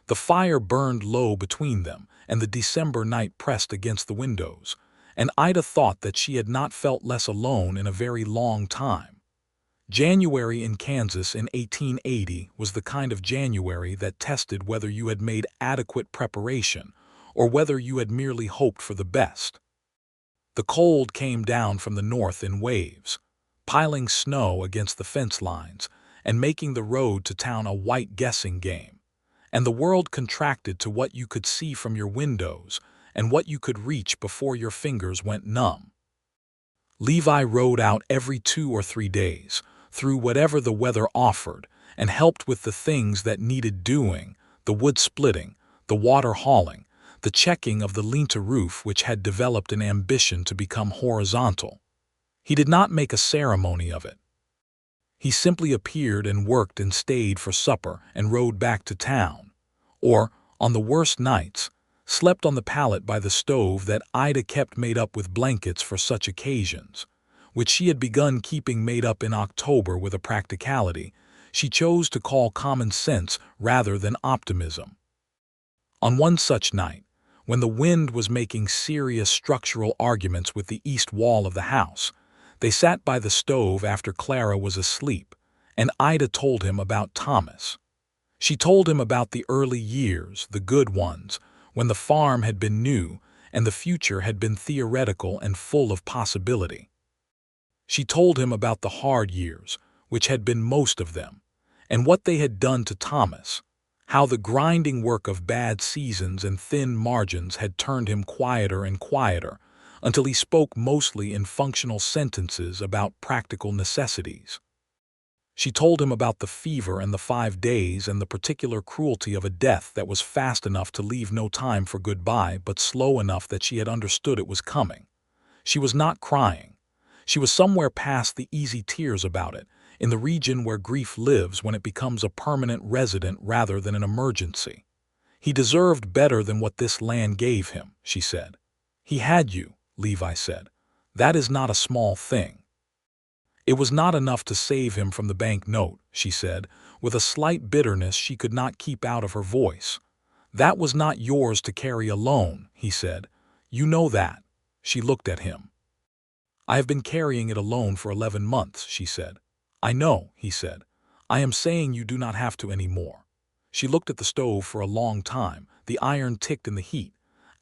The fire burned low between them, and the December night pressed against the windows, and Ida thought that she had not felt less alone in a very long time. January in Kansas in 1880 was the kind of January that tested whether you had made adequate preparation or whether you had merely hoped for the best. The cold came down from the north in waves, piling snow against the fence lines and making the road to town a white guessing game, and the world contracted to what you could see from your windows and what you could reach before your fingers went numb. Levi rode out every 2 or 3 days, through whatever the weather offered, and helped with the things that needed doing: the wood splitting, the water hauling, the checking of the lean-to roof which had developed an ambition to become horizontal. He did not make a ceremony of it. He simply appeared and worked and stayed for supper and rode back to town, or, on the worst nights, slept on the pallet by the stove that Ida kept made up with blankets for such occasions, which she had begun keeping made up in October with a practicality she chose to call common sense rather than optimism. On one such night, when the wind was making serious structural arguments with the east wall of the house, they sat by the stove after Clara was asleep, and Ida told him about Thomas. She told him about the early years, the good ones, when the farm had been new and the future had been theoretical and full of possibility. She told him about the hard years, which had been most of them, and what they had done to Thomas, how the grinding work of bad seasons and thin margins had turned him quieter and quieter, until he spoke mostly in functional sentences about practical necessities. She told him about the fever and the 5 days and the particular cruelty of a death that was fast enough to leave no time for goodbye but slow enough that she had understood it was coming. She was not crying. She was somewhere past the easy tears about it, in the region where grief lives when it becomes a permanent resident rather than an emergency. He deserved better than what this land gave him, she said. He had you, Levi said. That is not a small thing. It was not enough to save him from the bank note, she said, with a slight bitterness she could not keep out of her voice. That was not yours to carry alone, he said. You know that. She looked at him. I have been carrying it alone for 11 months, she said. I know, he said. I am saying you do not have to any more. She looked at the stove for a long time. The iron ticked in the heat.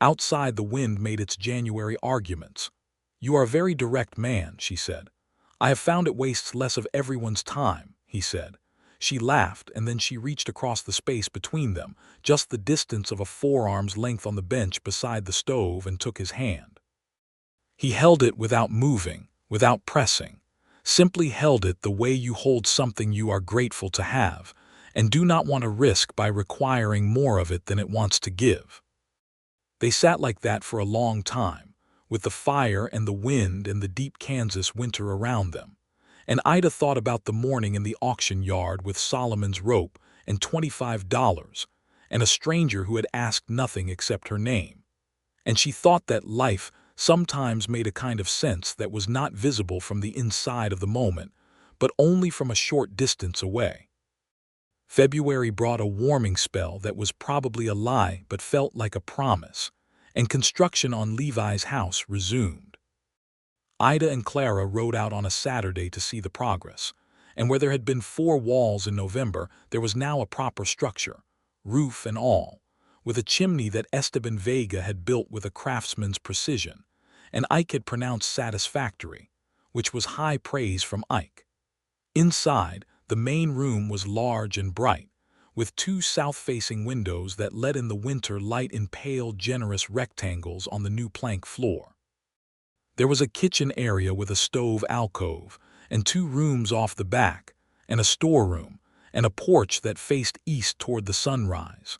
Outside, the wind made its January arguments. You are a very direct man, she said. I have found it wastes less of everyone's time, he said. She laughed, and then she reached across the space between them, just the distance of a forearm's length on the bench beside the stove, and took his hand. He held it without moving, without pressing. Simply held it the way you hold something you are grateful to have, and do not want to risk by requiring more of it than it wants to give. They sat like that for a long time, with the fire and the wind and the deep Kansas winter around them, and Ida thought about the morning in the auction yard with Solomon's rope and $25, and a stranger who had asked nothing except her name. And she thought that life sometimes made a kind of sense that was not visible from the inside of the moment, but only from a short distance away. February brought a warming spell that was probably a lie but felt like a promise, and construction on Levi's house resumed. Ida and Clara rode out on a Saturday to see the progress, and where there had been 4 walls in November, there was now a proper structure, roof and all, with a chimney that Esteban Vega had built with a craftsman's precision, and Ike had pronounced satisfactory, which was high praise from Ike. Inside, the main room was large and bright, with 2 south-facing windows that let in the winter light in pale, generous rectangles on the new plank floor. There was a kitchen area with a stove alcove, and 2 rooms off the back, and a storeroom, and a porch that faced east toward the sunrise.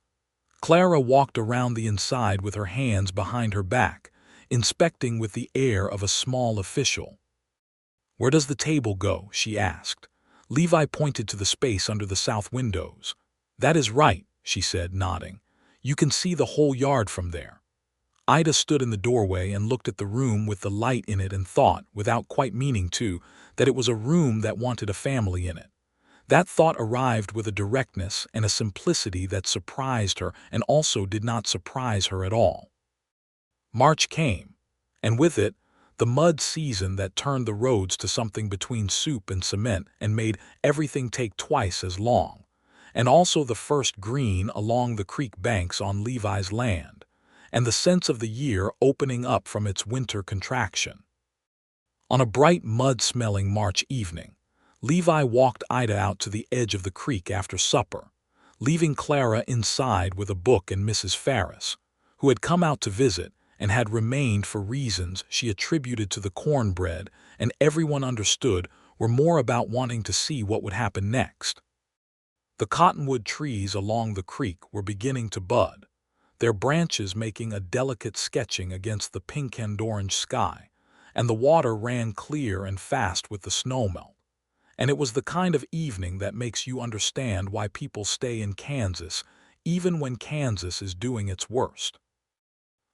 Clara walked around the inside with her hands behind her back, inspecting with the air of a small official. "Where does the table go?" she asked. Levi pointed to the space under the south windows. "That is right," she said, nodding. "You can see the whole yard from there." Ida stood in the doorway and looked at the room with the light in it and thought, without quite meaning to, that it was a room that wanted a family in it. That thought arrived with a directness and a simplicity that surprised her and also did not surprise her at all. March came, and with it, the mud season that turned the roads to something between soup and cement and made everything take twice as long, and also the first green along the creek banks on Levi's land, and the sense of the year opening up from its winter contraction. On a bright mud-smelling March evening, Levi walked Ida out to the edge of the creek after supper, leaving Clara inside with a book and Mrs. Ferris, who had come out to visit and had remained for reasons she attributed to the cornbread and everyone understood were more about wanting to see what would happen next. The cottonwood trees along the creek were beginning to bud, their branches making a delicate sketching against the pink and orange sky, and the water ran clear and fast with the snowmelt. And it was the kind of evening that makes you understand why people stay in Kansas, even when Kansas is doing its worst.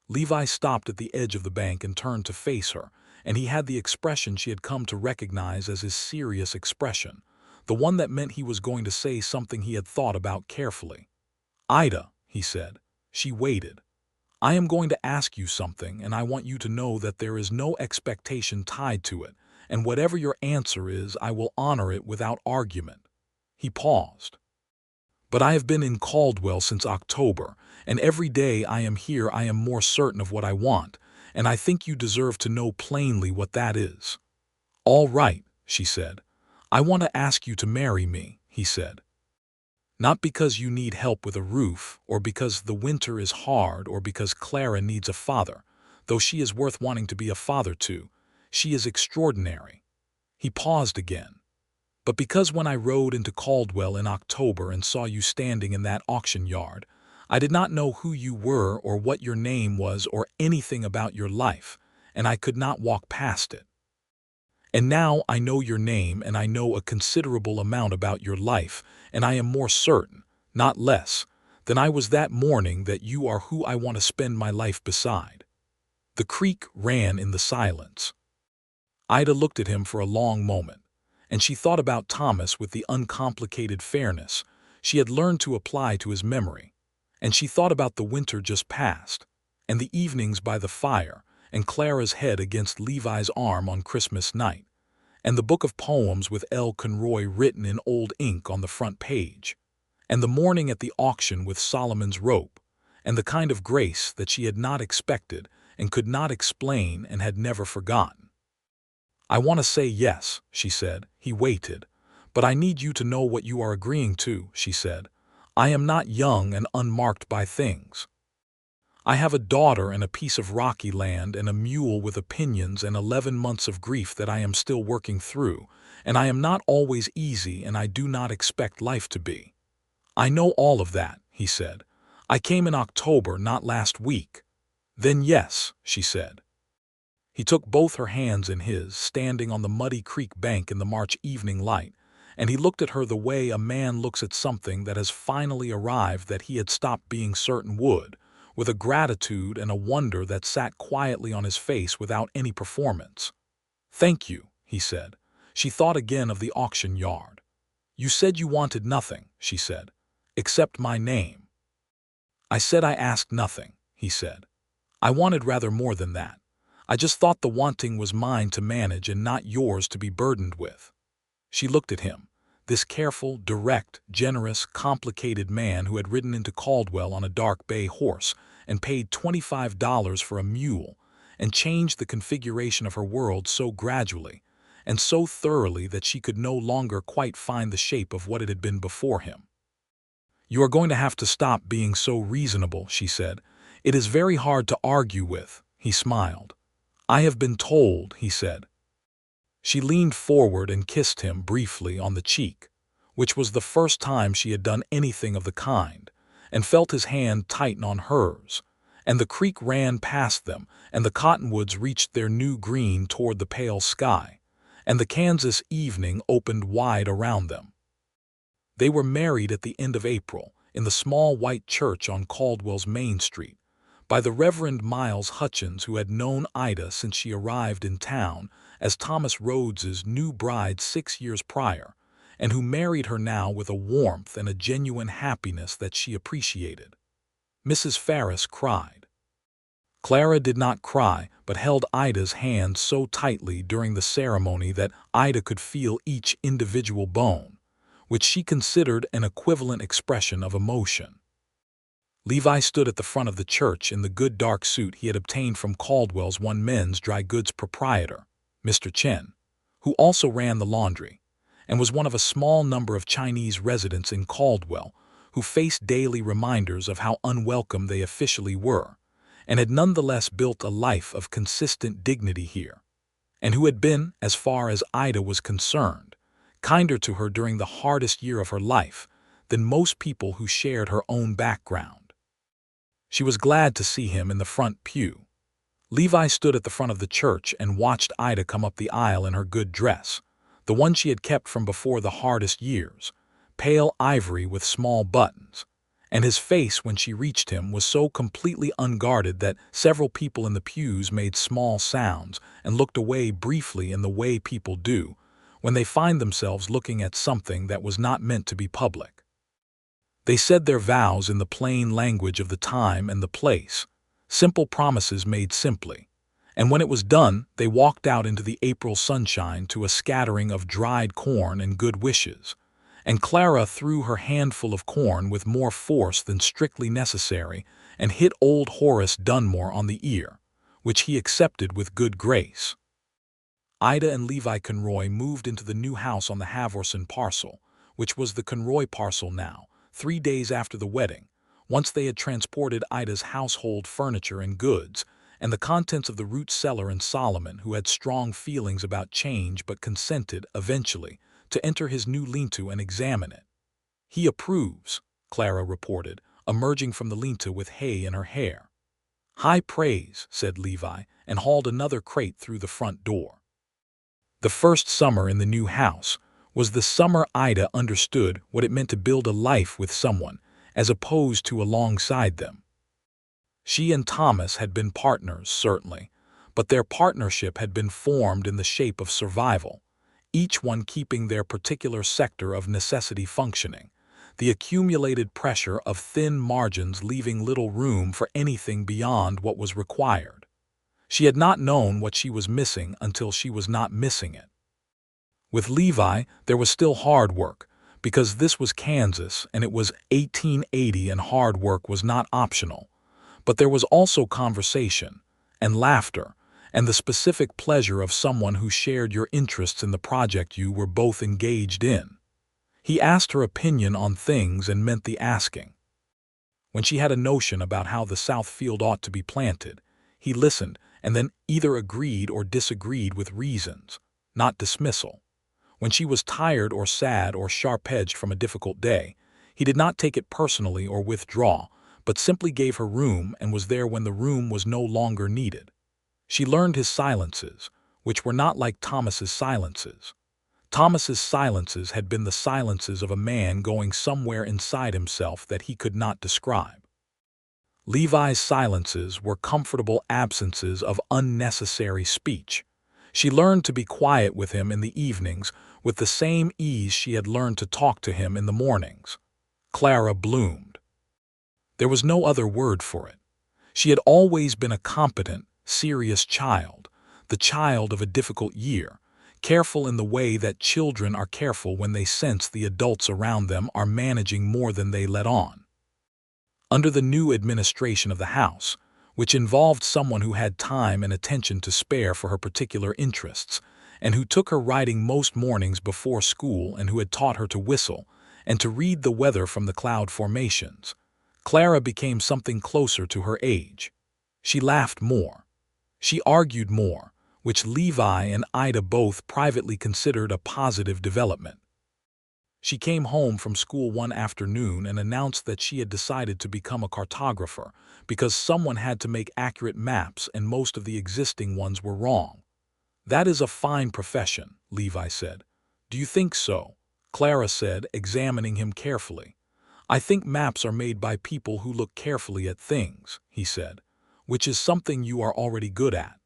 Levi stopped at the edge of the bank and turned to face her, and he had the expression she had come to recognize as his serious expression, the one that meant he was going to say something he had thought about carefully. "Ida," he said. She waited. "I am going to ask you something, and I want you to know that there is no expectation tied to it, and whatever your answer is, I will honor it without argument." He paused. "But I have been in Caldwell since October, and every day I am here I am more certain of what I want, and I think you deserve to know plainly what that is." "All right," she said. "I want to ask you to marry me," he said. "Not because you need help with a roof, or because the winter is hard, or because Clara needs a father, though she is worth wanting to be a father to. She is extraordinary." He paused again. "But because when I rode into Caldwell in October and saw you standing in that auction yard, I did not know who you were or what your name was or anything about your life, and I could not walk past it. And now I know your name and I know a considerable amount about your life, and I am more certain, not less, than I was that morning that you are who I want to spend my life beside." The creek ran in the silence. Ida looked at him for a long moment, and she thought about Thomas with the uncomplicated fairness she had learned to apply to his memory, and she thought about the winter just past, and the evenings by the fire, and Clara's head against Levi's arm on Christmas night, and the book of poems with L. Conroy written in old ink on the front page, and the morning at the auction with Solomon's rope, and the kind of grace that she had not expected and could not explain and had never forgotten. "I want to say yes," she said. He waited. "But I need you to know what you are agreeing to," she said. "I am not young and unmarked by things. I have a daughter and a piece of rocky land and a mule with opinions and 11 months of grief that I am still working through, and I am not always easy and I do not expect life to be." "I know all of that," he said. "I came in October, not last week." "Then yes," she said. He took both her hands in his, standing on the muddy creek bank in the March evening light, and he looked at her the way a man looks at something that has finally arrived that he had stopped being certain would, with a gratitude and a wonder that sat quietly on his face without any performance. "Thank you," he said. She thought again of the auction yard. "You said you wanted nothing," she said, "except my name." "I said I asked nothing," he said. "I wanted rather more than that. I just thought the wanting was mine to manage and not yours to be burdened with." She looked at him, this careful, direct, generous, complicated man who had ridden into Caldwell on a dark bay horse and paid $25 for a mule and changed the configuration of her world so gradually and so thoroughly that she could no longer quite find the shape of what it had been before him. "You are going to have to stop being so reasonable," she said. "It is very hard to argue with." He smiled. "I have been told," he said. She leaned forward and kissed him briefly on the cheek, which was the first time she had done anything of the kind, and felt his hand tighten on hers, and the creek ran past them, and the cottonwoods reached their new green toward the pale sky, and the Kansas evening opened wide around them. They were married at the end of April, in the small white church on Caldwell's Main Street, by the Reverend Miles Hutchins, who had known Ida since she arrived in town as Thomas Rhodes's new bride 6 years prior, and who married her now with a warmth and a genuine happiness that she appreciated. Mrs. Ferris cried. Clara did not cry, but held Ida's hand so tightly during the ceremony that Ida could feel each individual bone, which she considered an equivalent expression of emotion. Levi stood at the front of the church in the good dark suit he had obtained from Caldwell's one men's dry goods proprietor, Mr. Chen, who also ran the laundry, and was one of a small number of Chinese residents in Caldwell who faced daily reminders of how unwelcome they officially were, and had nonetheless built a life of consistent dignity here, and who had been, as far as Ida was concerned, kinder to her during the hardest year of her life than most people who shared her own background. She was glad to see him in the front pew. Levi stood at the front of the church and watched Ida come up the aisle in her good dress, the one she had kept from before the hardest years, pale ivory with small buttons, and his face when she reached him was so completely unguarded that several people in the pews made small sounds and looked away briefly in the way people do when they find themselves looking at something that was not meant to be public. They said their vows in the plain language of the time and the place, simple promises made simply, and when it was done, they walked out into the April sunshine to a scattering of dried corn and good wishes, and Clara threw her handful of corn with more force than strictly necessary and hit old Horace Dunmore on the ear, which he accepted with good grace. Ida and Levi Conroy moved into the new house on the Havorson parcel, which was the Conroy parcel now, 3 days after the wedding, once they had transported Ida's household furniture and goods, and the contents of the root cellar, and Solomon, who had strong feelings about change but consented, eventually, to enter his new lean-to and examine it. "He approves," Clara reported, emerging from the lean-to with hay in her hair. "High praise," said Levi, and hauled another crate through the front door. The first summer in the new house was the summer Ida understood what it meant to build a life with someone, as opposed to alongside them. She and Thomas had been partners, certainly, but their partnership had been formed in the shape of survival, each one keeping their particular sector of necessity functioning, the accumulated pressure of thin margins leaving little room for anything beyond what was required. She had not known what she was missing until she was not missing it. With Levi, there was still hard work, because this was Kansas and it was 1880 and hard work was not optional. But there was also conversation, and laughter, and the specific pleasure of someone who shared your interests in the project you were both engaged in. He asked her opinion on things and meant the asking. When she had a notion about how the South field ought to be planted, he listened and then either agreed or disagreed with reasons, not dismissal. When she was tired or sad or sharp-edged from a difficult day, he did not take it personally or withdraw, but simply gave her room and was there when the room was no longer needed. She learned his silences, which were not like Thomas's silences. Thomas's silences had been the silences of a man going somewhere inside himself that he could not describe. Levi's silences were comfortable absences of unnecessary speech. She learned to be quiet with him in the evenings with the same ease she had learned to talk to him in the mornings. Clara bloomed. There was no other word for it. She had always been a competent, serious child, the child of a difficult year, careful in the way that children are careful when they sense the adults around them are managing more than they let on. Under the new administration of the house, which involved someone who had time and attention to spare for her particular interests, and who took her riding most mornings before school and who had taught her to whistle and to read the weather from the cloud formations, Clara became something closer to her age. She laughed more. She argued more, which Levi and Ida both privately considered a positive development. She came home from school one afternoon and announced that she had decided to become a cartographer because someone had to make accurate maps and most of the existing ones were wrong. "That is a fine profession," Levi said. "Do you think so?" Clara said, examining him carefully. "I think maps are made by people who look carefully at things," he said, "which is something you are already good at."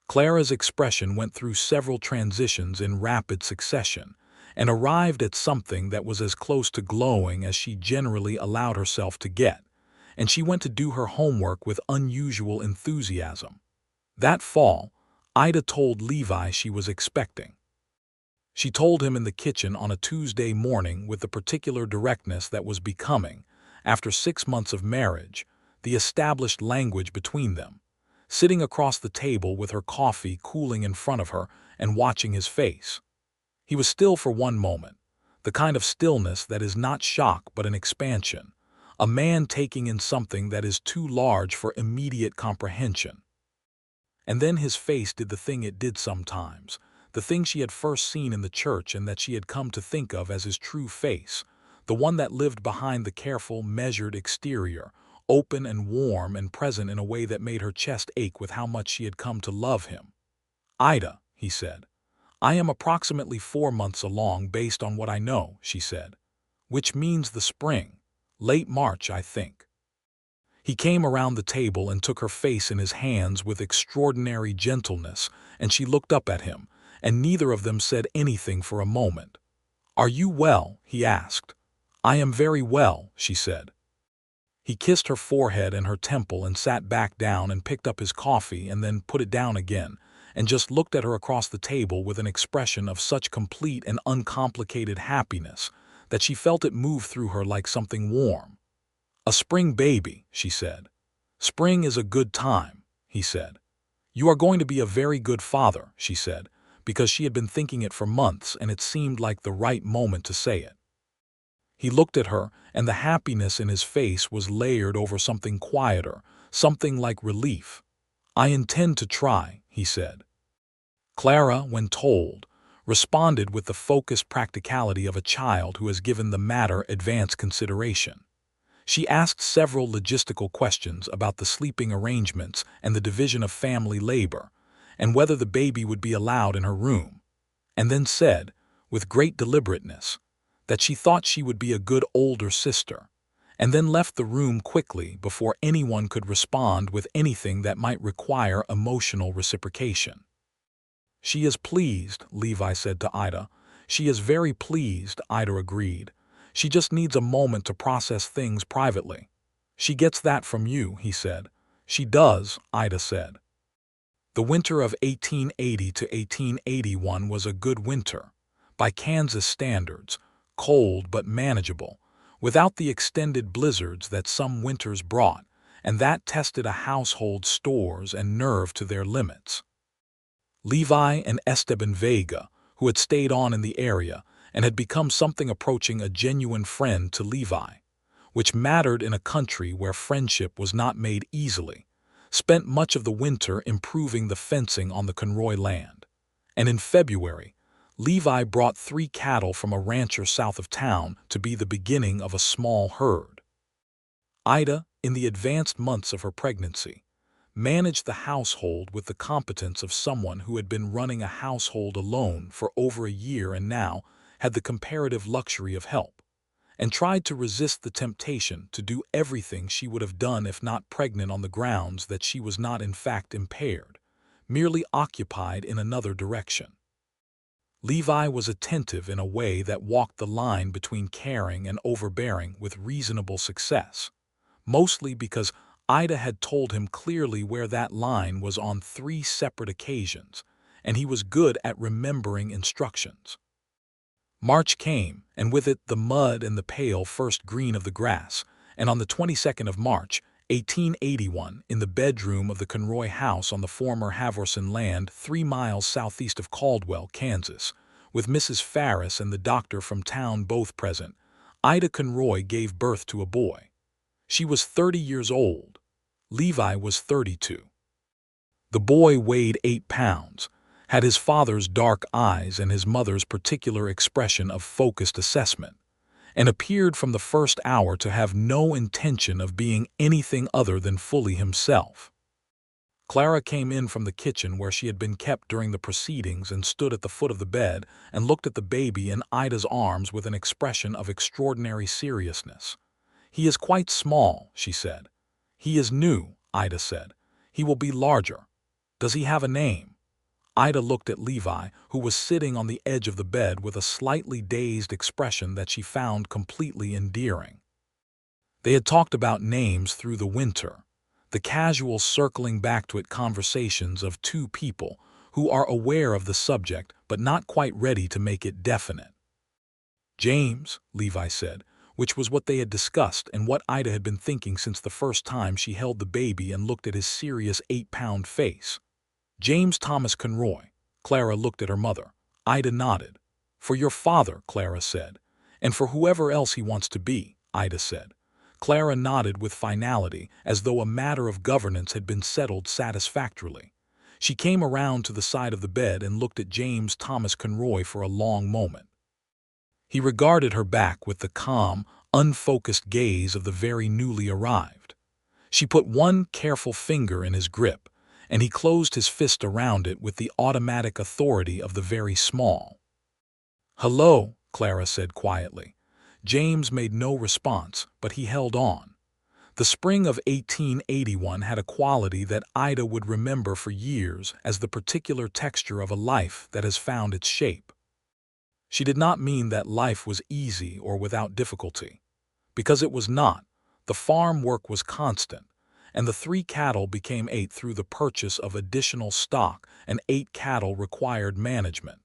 Clara's expression went through several transitions in rapid succession and arrived at something that was as close to glowing as she generally allowed herself to get, and she went to do her homework with unusual enthusiasm. That fall, Ida told Levi she was expecting. She told him in the kitchen on a Tuesday morning with the particular directness that was becoming, after 6 months of marriage, the established language between them, sitting across the table with her coffee cooling in front of her and watching his face. He was still for one moment, the kind of stillness that is not shock but an expansion, a man taking in something that is too large for immediate comprehension. And then his face did the thing it did sometimes, the thing she had first seen in the church and that she had come to think of as his true face, the one that lived behind the careful, measured exterior, open and warm and present in a way that made her chest ache with how much she had come to love him. "Ida," he said. "I am approximately 4 months along based on what I know," she said, "which means the spring, late March, I think." He came around the table and took her face in his hands with extraordinary gentleness, and she looked up at him, and neither of them said anything for a moment. "Are you well?" he asked. "I am very well," she said. He kissed her forehead and her temple and sat back down and picked up his coffee and then put it down again, and just looked at her across the table with an expression of such complete and uncomplicated happiness that she felt it move through her like something warm. "A spring baby," she said. "Spring is a good time," he said. "You are going to be a very good father," she said, because she had been thinking it for months and it seemed like the right moment to say it. He looked at her, and the happiness in his face was layered over something quieter, something like relief. "I intend to try," he said. Clara, when told, responded with the focused practicality of a child who has given the matter advanced consideration. She asked several logistical questions about the sleeping arrangements and the division of family labor, and whether the baby would be allowed in her room, and then said, with great deliberateness, that she thought she would be a good older sister, and then left the room quickly before anyone could respond with anything that might require emotional reciprocation. "She is pleased," Levi said to Ida. "She is very pleased," Ida agreed. "She just needs a moment to process things privately." "She gets that from you," he said. "She does," Ida said. The winter of 1880 to 1881 was a good winter, by Kansas standards, cold but manageable, without the extended blizzards that some winters brought, and that tested a household's stores and nerve to their limits. Levi and Esteban Vega, who had stayed on in the area and had become something approaching a genuine friend to Levi, which mattered in a country where friendship was not made easily, spent much of the winter improving the fencing on the Conroy land. And in February, Levi brought 3 cattle from a rancher south of town to be the beginning of a small herd. Ida, in the advanced months of her pregnancy, managed the household with the competence of someone who had been running a household alone for over a year and now had the comparative luxury of help, and tried to resist the temptation to do everything she would have done if not pregnant on the grounds that she was not in fact impaired, merely occupied in another direction. Levi was attentive in a way that walked the line between caring and overbearing with reasonable success, mostly because Ida had told him clearly where that line was on 3 separate occasions, and he was good at remembering instructions. March came, and with it the mud and the pale first green of the grass, and on the 22nd of March, 1881, in the bedroom of the Conroy house on the former Havorson land 3 miles southeast of Caldwell, Kansas, with Mrs. Farris and the doctor from town both present, Ida Conroy gave birth to a boy. She was 30 years old. Levi was 32. The boy weighed 8 pounds, had his father's dark eyes and his mother's particular expression of focused assessment, and appeared from the first hour to have no intention of being anything other than fully himself. Clara came in from the kitchen where she had been kept during the proceedings and stood at the foot of the bed and looked at the baby in Ida's arms with an expression of extraordinary seriousness. "He is quite small," she said. "He is new," Ida said. "He will be larger. Does he have a name?" Ida looked at Levi, who was sitting on the edge of the bed with a slightly dazed expression that she found completely endearing. They had talked about names through the winter, the casual circling back to it conversations of two people who are aware of the subject but not quite ready to make it definite. "James," Levi said, which was what they had discussed and what Ida had been thinking since the first time she held the baby and looked at his serious 8-pound face. "James Thomas Conroy." Clara looked at her mother. Ida nodded. "For your father," Clara said. "And for whoever else he wants to be," Ida said. Clara nodded with finality, as though a matter of governance had been settled satisfactorily. She came around to the side of the bed and looked at James Thomas Conroy for a long moment. He regarded her back with the calm, unfocused gaze of the very newly arrived. She put one careful finger in his grip, and he closed his fist around it with the automatic authority of the very small. "Hello," Clara said quietly. James made no response, but he held on. The spring of 1881 had a quality that Ida would remember for years as the particular texture of a life that has found its shape. She did not mean that life was easy or without difficulty. Because it was not. The farm work was constant, and the 3 cattle became 8 through the purchase of additional stock, and 8 cattle required management.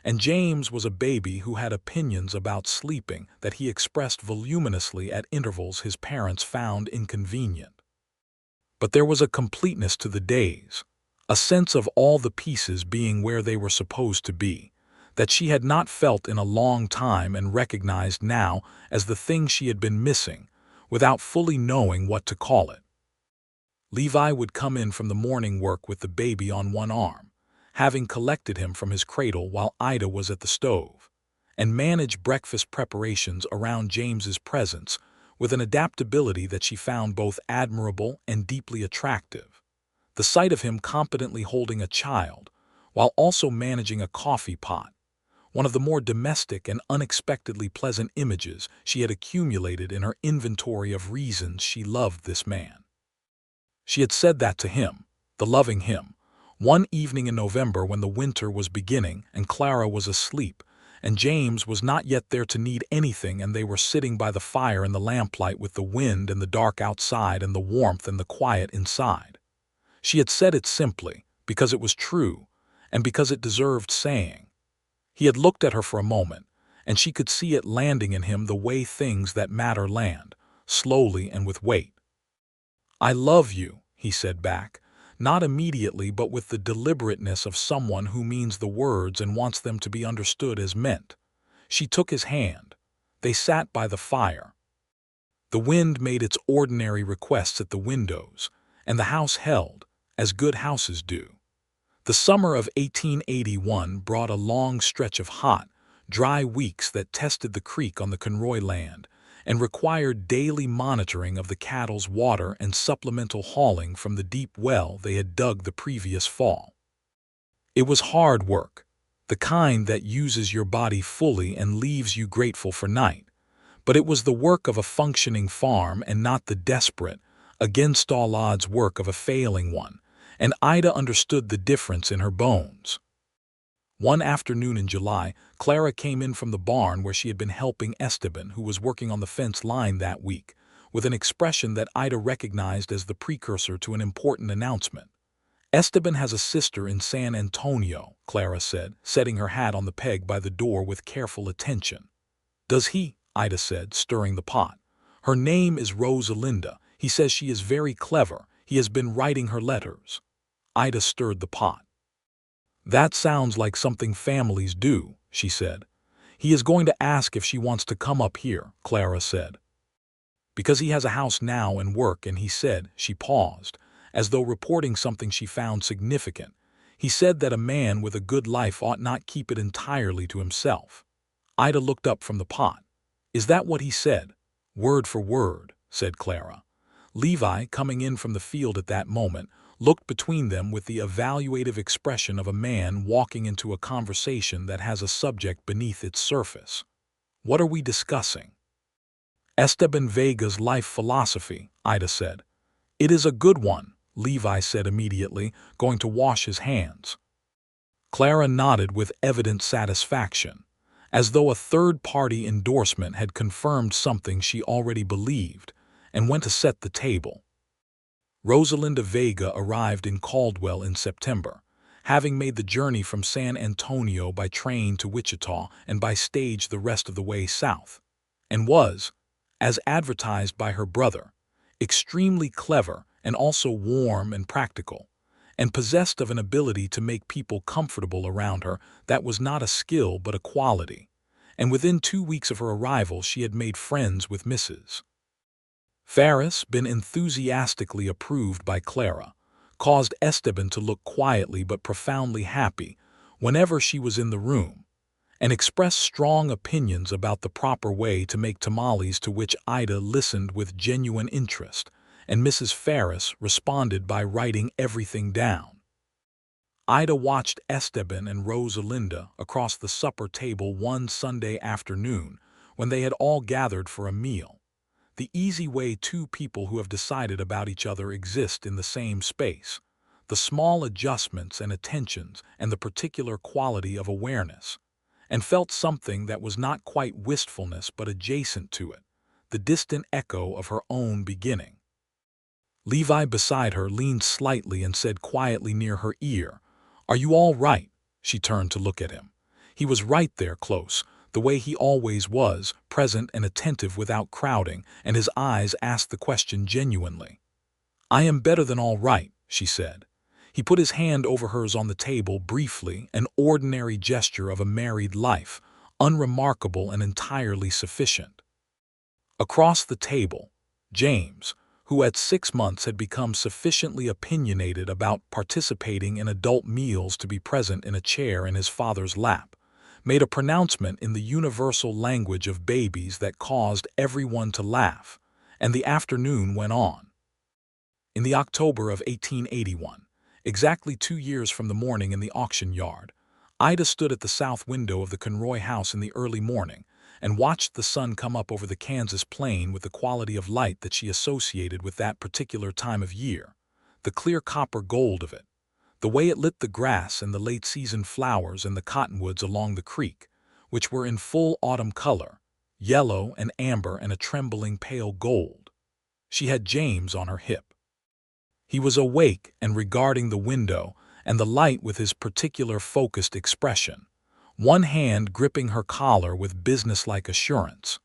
And James was a baby who had opinions about sleeping that he expressed voluminously at intervals his parents found inconvenient. But there was a completeness to the days, a sense of all the pieces being where they were supposed to be, that she had not felt in a long time and recognized now as the thing she had been missing, without fully knowing what to call it. Levi would come in from the morning work with the baby on one arm, having collected him from his cradle while Ida was at the stove, and manage breakfast preparations around James's presence with an adaptability that she found both admirable and deeply attractive. The sight of him competently holding a child, while also managing a coffee pot, one of the more domestic and unexpectedly pleasant images she had accumulated in her inventory of reasons she loved this man. She had said that to him, the loving him, one evening in November when the winter was beginning and Clara was asleep, and James was not yet there to need anything, and they were sitting by the fire in the lamplight with the wind and the dark outside and the warmth and the quiet inside. She had said it simply, because it was true, and because it deserved saying. He had looked at her for a moment, and she could see it landing in him the way things that matter land, slowly and with weight. "I love you," he said back, not immediately but with the deliberateness of someone who means the words and wants them to be understood as meant. She took his hand. They sat by the fire. The wind made its ordinary requests at the windows, and the house held, as good houses do. The summer of 1881 brought a long stretch of hot, dry weeks that tested the creek on the Conroy land, and required daily monitoring of the cattle's water and supplemental hauling from the deep well they had dug the previous fall. It was hard work, the kind that uses your body fully and leaves you grateful for night, but it was the work of a functioning farm and not the desperate, against all odds work of a failing one, and Ida understood the difference in her bones. One afternoon in July, Clara came in from the barn where she had been helping Esteban, who was working on the fence line that week, with an expression that Ida recognized as the precursor to an important announcement. "Esteban has a sister in San Antonio," Clara said, setting her hat on the peg by the door with careful attention. "Does he?" Ida said, stirring the pot. "Her name is Rosalinda. He says she is very clever. He has been writing her letters." Ida stirred the pot. "That sounds like something families do," she said. "He is going to ask if she wants to come up here," Clara said. "Because he has a house now and work, and he said," she paused, as though reporting something she found significant, He said that a man with a good life ought not keep it entirely to himself. Ida looked up from the pot. Is that what he said? Word for word, said Clara. Levi, coming in from the field at that moment, looked between them with the evaluative expression of a man walking into a conversation that has a subject beneath its surface. What are we discussing? Esteban Vega's life philosophy, Ida said. It is a good one, Levi said immediately, going to wash his hands. Clara nodded with evident satisfaction, as though a third-party endorsement had confirmed something she already believed, and went to set the table. Rosalinda Vega arrived in Caldwell in September, having made the journey from San Antonio by train to Wichita and by stage the rest of the way south, and was, as advertised by her brother, extremely clever and also warm and practical, and possessed of an ability to make people comfortable around her that was not a skill but a quality, and within 2 weeks of her arrival she had made friends with Mrs. Ferris, been enthusiastically approved by Clara, caused Esteban to look quietly but profoundly happy whenever she was in the room, and expressed strong opinions about the proper way to make tamales, to which Ida listened with genuine interest, and Mrs. Ferris responded by writing everything down. Ida watched Esteban and Rosalinda across the supper table one Sunday afternoon when they had all gathered for a meal, the easy way two people who have decided about each other exist in the same space, the small adjustments and attentions and the particular quality of awareness, and felt something that was not quite wistfulness but adjacent to it, the distant echo of her own beginning. Levi beside her leaned slightly and said quietly near her ear, "Are you all right?" She turned to look at him. He was right there close, the way he always was, present and attentive without crowding, and his eyes asked the question genuinely. "I am better than all right," she said. He put his hand over hers on the table briefly, an ordinary gesture of a married life, unremarkable and entirely sufficient. Across the table, James, who at 6 months had become sufficiently opinionated about participating in adult meals to be present in a chair in his father's lap, made a pronouncement in the universal language of babies that caused everyone to laugh, and the afternoon went on. In the October of 1881, exactly 2 years from the morning in the auction yard, Ida stood at the south window of the Conroy house in the early morning and watched the sun come up over the Kansas plain with the quality of light that she associated with that particular time of year, the clear copper gold of it, the way it lit the grass and the late-season flowers and the cottonwoods along the creek, which were in full autumn color, yellow and amber and a trembling pale gold. She had James on her hip. He was awake and regarding the window and the light with his particular focused expression, one hand gripping her collar with businesslike assurance.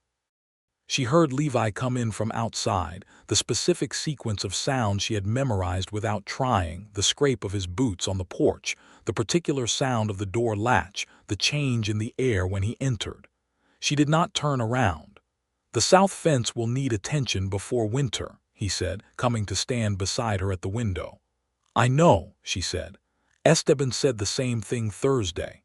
She heard Levi come in from outside, the specific sequence of sounds she had memorized without trying, the scrape of his boots on the porch, the particular sound of the door latch, the change in the air when he entered. She did not turn around. "The south fence will need attention before winter," he said, coming to stand beside her at the window. "I know," she said. "Esteban said the same thing Thursday."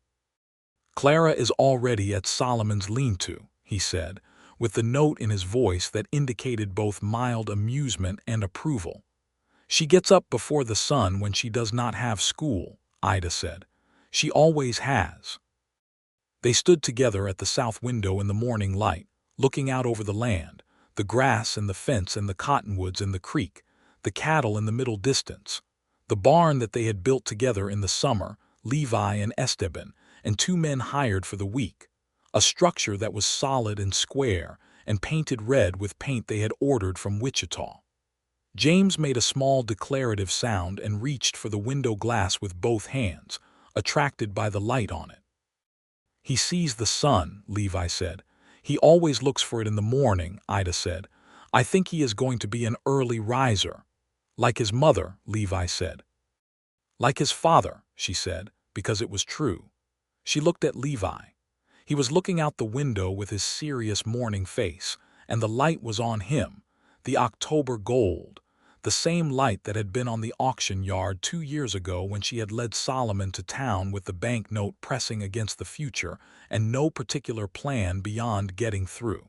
"Clara is already at Solomon's lean-to," he said, with the note in his voice that indicated both mild amusement and approval. "She gets up before the sun when she does not have school," Ida said. "She always has." They stood together at the south window in the morning light, looking out over the land, the grass and the fence and the cottonwoods and the creek, the cattle in the middle distance, the barn that they had built together in the summer, Levi and Esteban, and 2 men hired for the week, a structure that was solid and square and painted red with paint they had ordered from Wichita. James made a small declarative sound and reached for the window glass with both hands, attracted by the light on it. "He sees the sun," Levi said. "He always looks for it in the morning," Ida said. "I think he is going to be an early riser." "Like his mother," Levi said. "Like his father," she said, because it was true. She looked at Levi. He was looking out the window with his serious morning face, and the light was on him, the October gold, the same light that had been on the auction yard 2 years ago when she had led Solomon to town with the banknote pressing against the future and no particular plan beyond getting through.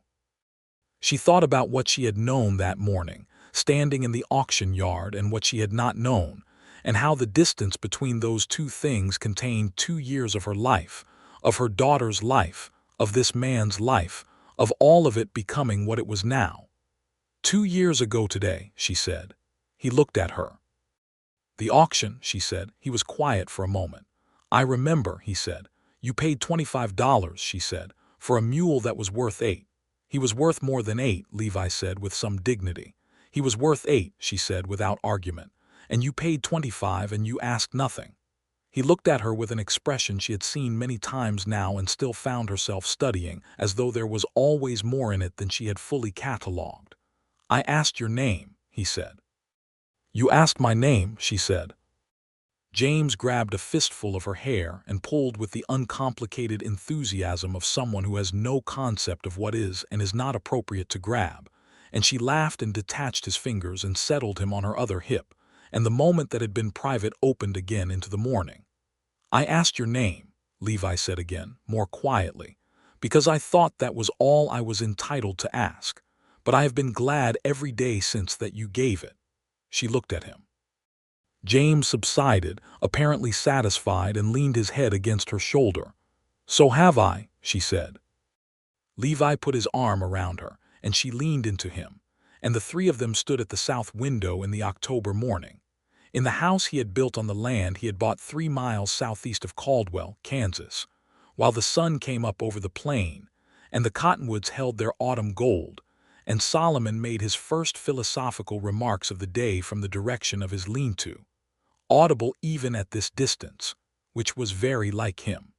She thought about what she had known that morning, standing in the auction yard, and what she had not known, and how the distance between those two things contained 2 years of her life, of her daughter's life, of this man's life, of all of it becoming what it was now. 2 years ago today, she said. He looked at her. The auction, she said. He was quiet for a moment. I remember, he said. You paid $25, she said, for a mule that was worth $8. He was worth more than $8, Levi said with some dignity. He was worth $8, she said without argument. And you paid $25 and you asked nothing. He looked at her with an expression she had seen many times now and still found herself studying, as though there was always more in it than she had fully catalogued. I asked your name, he said. You asked my name, she said. James grabbed a fistful of her hair and pulled with the uncomplicated enthusiasm of someone who has no concept of what is and is not appropriate to grab, and she laughed and detached his fingers and settled him on her other hip, and the moment that had been private opened again into the morning. I asked your name, Levi said again, more quietly, because I thought that was all I was entitled to ask, but I have been glad every day since that you gave it. She looked at him. James subsided, apparently satisfied, and leaned his head against her shoulder. So have I, she said. Levi put his arm around her, and she leaned into him, and the three of them stood at the south window in the October morning. In the house he had built on the land he had bought 3 miles southeast of Caldwell, Kansas, while the sun came up over the plain, and the cottonwoods held their autumn gold, and Solomon made his first philosophical remarks of the day from the direction of his lean-to, audible even at this distance, which was very like him.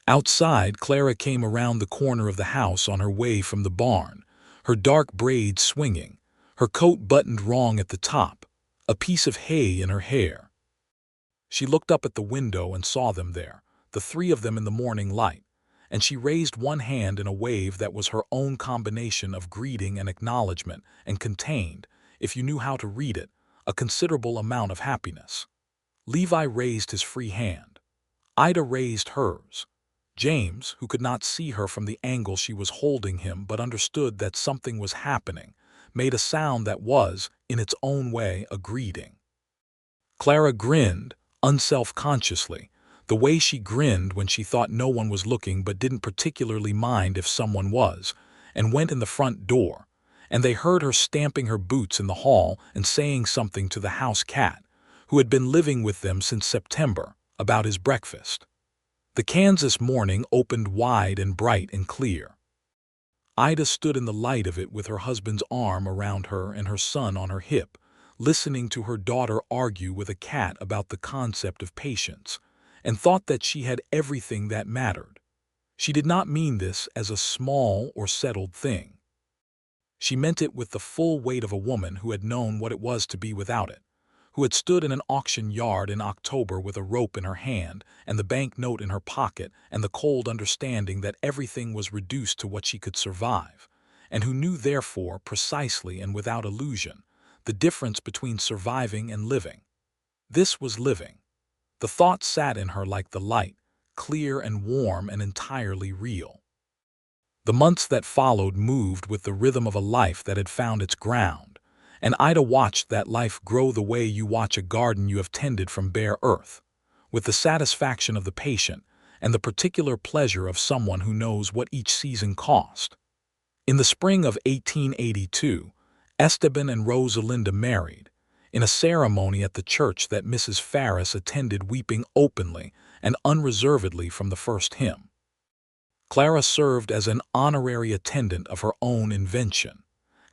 Outside, Clara came around the corner of the house on her way from the barn, her dark braids swinging, her coat buttoned wrong at the top, a piece of hay in her hair. She looked up at the window and saw them there, the three of them in the morning light, and she raised one hand in a wave that was her own combination of greeting and acknowledgement and contained, if you knew how to read it, a considerable amount of happiness. Levi raised his free hand. Ida raised hers. James, who could not see her from the angle she was holding him but understood that something was happening, made a sound that was, in its own way, a greeting. Clara grinned, unself-consciously, the way she grinned when she thought no one was looking but didn't particularly mind if someone was, and went in the front door, and they heard her stamping her boots in the hall and saying something to the house cat, who had been living with them since September, about his breakfast. The Kansas morning opened wide and bright and clear. Ida stood in the light of it with her husband's arm around her and her son on her hip, listening to her daughter argue with a cat about the concept of patience, and thought that she had everything that mattered. She did not mean this as a small or settled thing. She meant it with the full weight of a woman who had known what it was to be without it, who had stood in an auction yard in October with a rope in her hand and the banknote in her pocket and the cold understanding that everything was reduced to what she could survive, and who knew therefore precisely and without illusion the difference between surviving and living. This was living. The thought sat in her like the light, clear and warm and entirely real. The months that followed moved with the rhythm of a life that had found its ground, and Ida watched that life grow the way you watch a garden you have tended from bare earth, with the satisfaction of the patient and the particular pleasure of someone who knows what each season cost. In the spring of 1882, Esteban and Rosalinda married, in a ceremony at the church that Mrs. Ferris attended, weeping openly and unreservedly from the first hymn. Clara served as an honorary attendant of her own invention,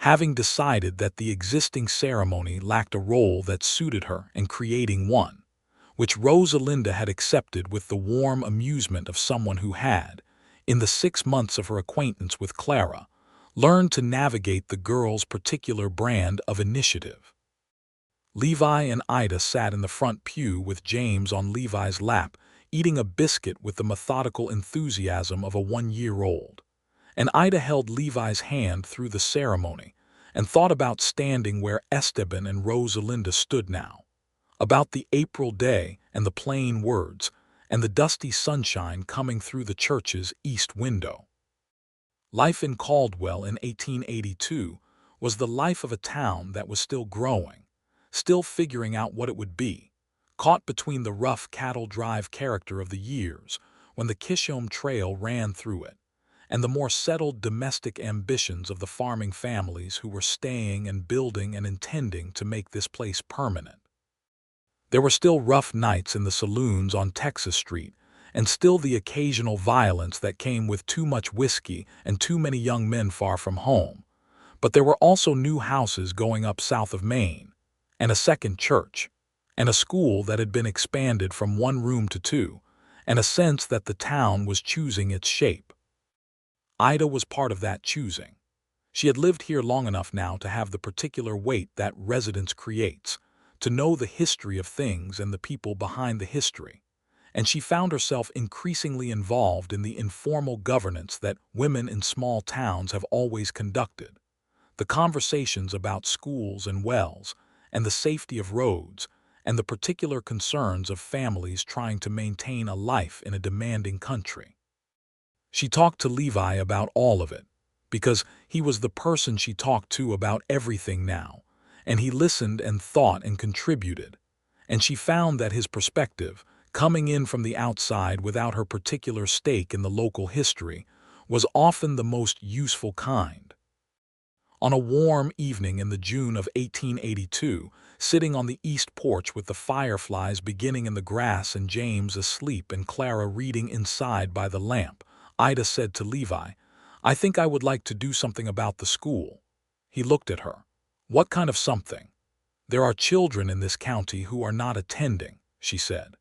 having decided that the existing ceremony lacked a role that suited her and creating one, which Rosalinda had accepted with the warm amusement of someone who had, in the 6 months of her acquaintance with Clara, learned to navigate the girl's particular brand of initiative. Levi and Ida sat in the front pew with James on Levi's lap, eating a biscuit with the methodical enthusiasm of a 1-year-old. And Ida held Levi's hand through the ceremony, and thought about standing where Esteban and Rosalinda stood now, about the April day and the plain words, and the dusty sunshine coming through the church's east window. Life in Caldwell in 1882 was the life of a town that was still growing, still figuring out what it would be, caught between the rough cattle drive character of the years when the Kishome Trail ran through it, and the more settled domestic ambitions of the farming families who were staying and building and intending to make this place permanent. There were still rough nights in the saloons on Texas Street, and still the occasional violence that came with too much whiskey and too many young men far from home. But there were also new houses going up south of Maine, and a second church, and a school that had been expanded from 1 room to 2, and a sense that the town was choosing its shape. Ida was part of that choosing. She had lived here long enough now to have the particular weight that residence creates, to know the history of things and the people behind the history, and she found herself increasingly involved in the informal governance that women in small towns have always conducted, the conversations about schools and wells, and the safety of roads, and the particular concerns of families trying to maintain a life in a demanding country. She talked to Levi about all of it, because he was the person she talked to about everything now, and he listened and thought and contributed, and she found that his perspective, coming in from the outside without her particular stake in the local history, was often the most useful kind. On a warm evening in the June of 1882, sitting on the east porch with the fireflies beginning in the grass and James asleep and Clara reading inside by the lamp, Ida said to Levi, "I think I would like to do something about the school." He looked at her. "What kind of something?" "There are children in this county who are not attending," she said.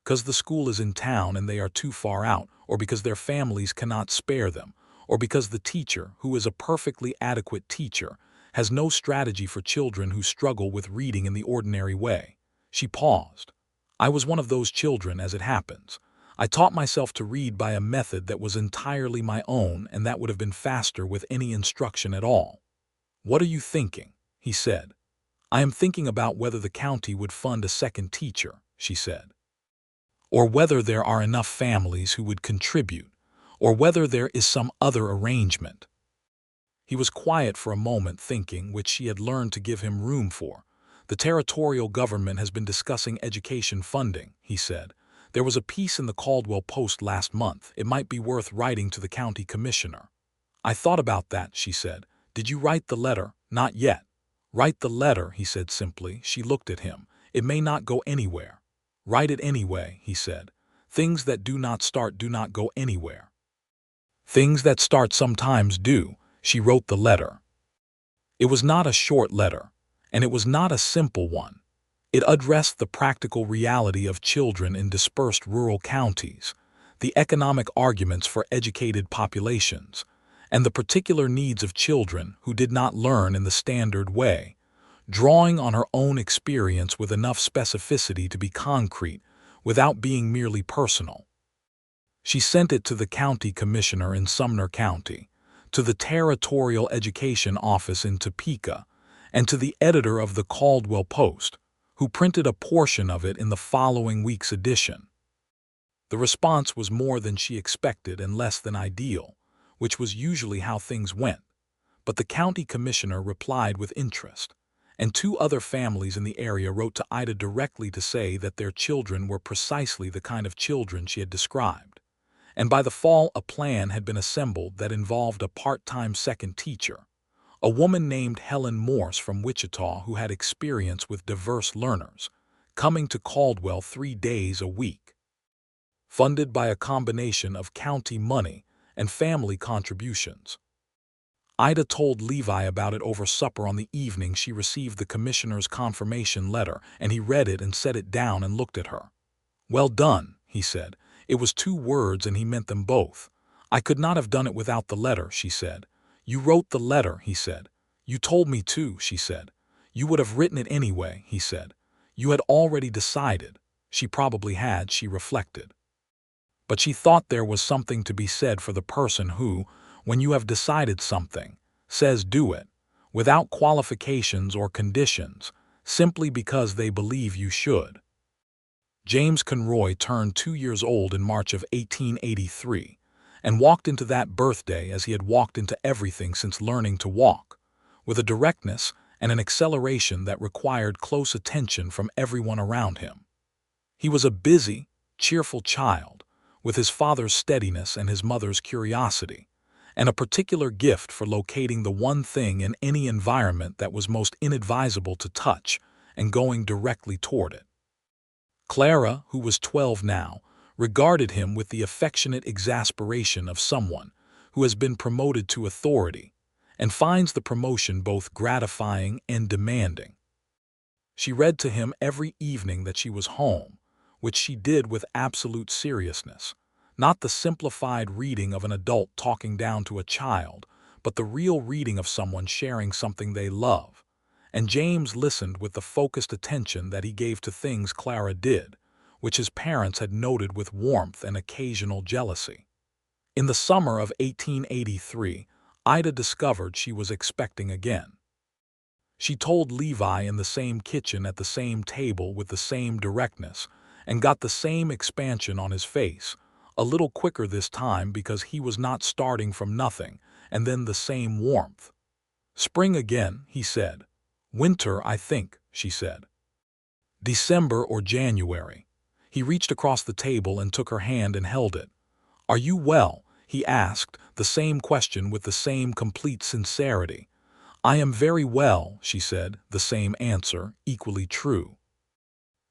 "'Cause the school is in town and they are too far out, or because their families cannot spare them, or because the teacher, who is a perfectly adequate teacher, has no strategy for children who struggle with reading in the ordinary way." She paused. "I was one of those children, as it happens. I taught myself to read by a method that was entirely my own, and that would have been faster with any instruction at all." "What are you thinking?" he said. "I am thinking about whether the county would fund a second teacher," she said. "Or whether there are enough families who would contribute, or whether there is some other arrangement." He was quiet for a moment, thinking, which she had learned to give him room for. "The territorial government has been discussing education funding," he said. "There was a piece in the Caldwell Post last month. It might be worth writing to the county commissioner." "I thought about that," she said. "Did you write the letter?" "Not yet." "Write the letter," he said simply. She looked at him. "It may not go anywhere." "Write it anyway," he said. "Things that do not start do not go anywhere." "Things that start sometimes do." She wrote the letter. It was not a short letter, and it was not a simple one. It addressed the practical reality of children in dispersed rural counties, the economic arguments for educated populations, and the particular needs of children who did not learn in the standard way, drawing on her own experience with enough specificity to be concrete without being merely personal. She sent it to the county commissioner in Sumner County, to the territorial education office in Topeka, and to the editor of the Caldwell Post, who printed a portion of it in the following week's edition. The response was more than she expected and less than ideal, which was usually how things went, but the county commissioner replied with interest, and 2 other families in the area wrote to Ida directly to say that their children were precisely the kind of children she had described. And by the fall, a plan had been assembled that involved a part-time second teacher, a woman named Helen Morse from Wichita who had experience with diverse learners, coming to Caldwell 3 days a week. Funded by a combination of county money and family contributions. Ida told Levi about it over supper on the evening she received the commissioner's confirmation letter, and he read it and set it down and looked at her. "Well done," he said. It was 2 words and he meant them both. "I could not have done it without the letter," she said. "You wrote the letter," he said. "You told me to," she said. "You would have written it anyway," he said. "You had already decided." She probably had, she reflected. But she thought there was something to be said for the person who, when you have decided something, says do it, without qualifications or conditions, simply because they believe you should. James Conroy turned 2 years old in March of 1883 and walked into that birthday as he had walked into everything since learning to walk, with a directness and an acceleration that required close attention from everyone around him. He was a busy, cheerful child, with his father's steadiness and his mother's curiosity, and a particular gift for locating the one thing in any environment that was most inadvisable to touch and going directly toward it. Clara, who was 12 now, regarded him with the affectionate exasperation of someone who has been promoted to authority and finds the promotion both gratifying and demanding. She read to him every evening that she was home, which she did with absolute seriousness, not the simplified reading of an adult talking down to a child, but the real reading of someone sharing something they love. And James listened with the focused attention that he gave to things Clara did, which his parents had noted with warmth and occasional jealousy. In the summer of 1883, Ida discovered she was expecting again. She told Levi in the same kitchen at the same table with the same directness, and got the same expansion on his face, a little quicker this time because he was not starting from nothing, and then the same warmth. "Spring again," he said. "Winter, I think," she said. "December or January." He reached across the table and took her hand and held it. "Are you well?" he asked, the same question with the same complete sincerity. "I am very well," she said, the same answer, equally true.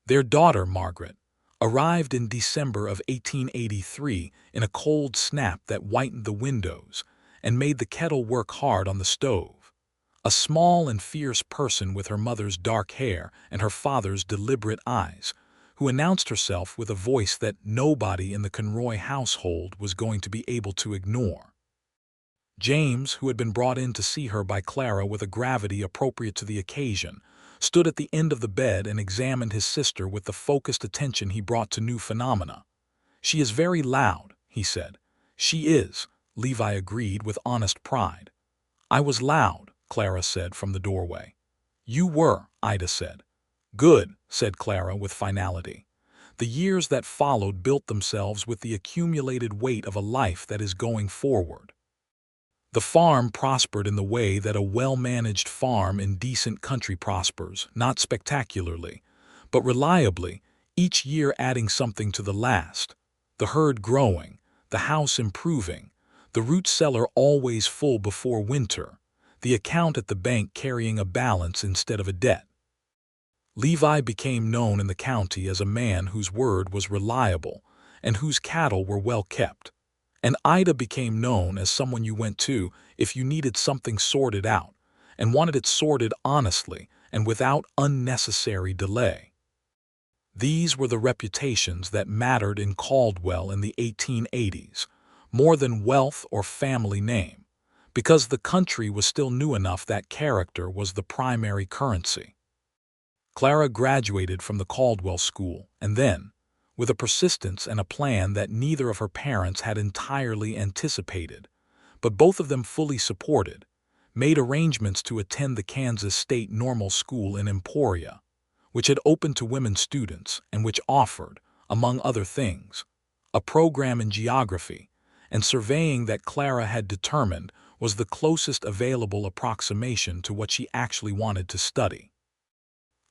Their daughter, Margaret, arrived in December of 1883 in a cold snap that whitened the windows and made the kettle work hard on the stove. A small and fierce person with her mother's dark hair and her father's deliberate eyes, who announced herself with a voice that nobody in the Conroy household was going to be able to ignore. James, who had been brought in to see her by Clara with a gravity appropriate to the occasion, stood at the end of the bed and examined his sister with the focused attention he brought to new phenomena. "She is very loud," he said. "She is," Levi agreed with honest pride. "I was loud," Clara said from the doorway. "You were," Ida said. "Good," said Clara with finality. The years that followed built themselves with the accumulated weight of a life that is going forward. The farm prospered in the way that a well-managed farm in decent country prospers, not spectacularly, but reliably, each year adding something to the last. The herd growing, the house improving, the root cellar always full before winter, the account at the bank carrying a balance instead of a debt. Levi became known in the county as a man whose word was reliable and whose cattle were well kept. And Ida became known as someone you went to if you needed something sorted out, and wanted it sorted honestly and without unnecessary delay. These were the reputations that mattered in Caldwell in the 1880s, more than wealth or family name, because the country was still new enough that character was the primary currency. Clara graduated from the Caldwell School, and then, with a persistence and a plan that neither of her parents had entirely anticipated, but both of them fully supported, made arrangements to attend the Kansas State Normal School in Emporia, which had opened to women students and which offered, among other things, a program in geography and surveying that Clara had determined was the closest available approximation to what she actually wanted to study.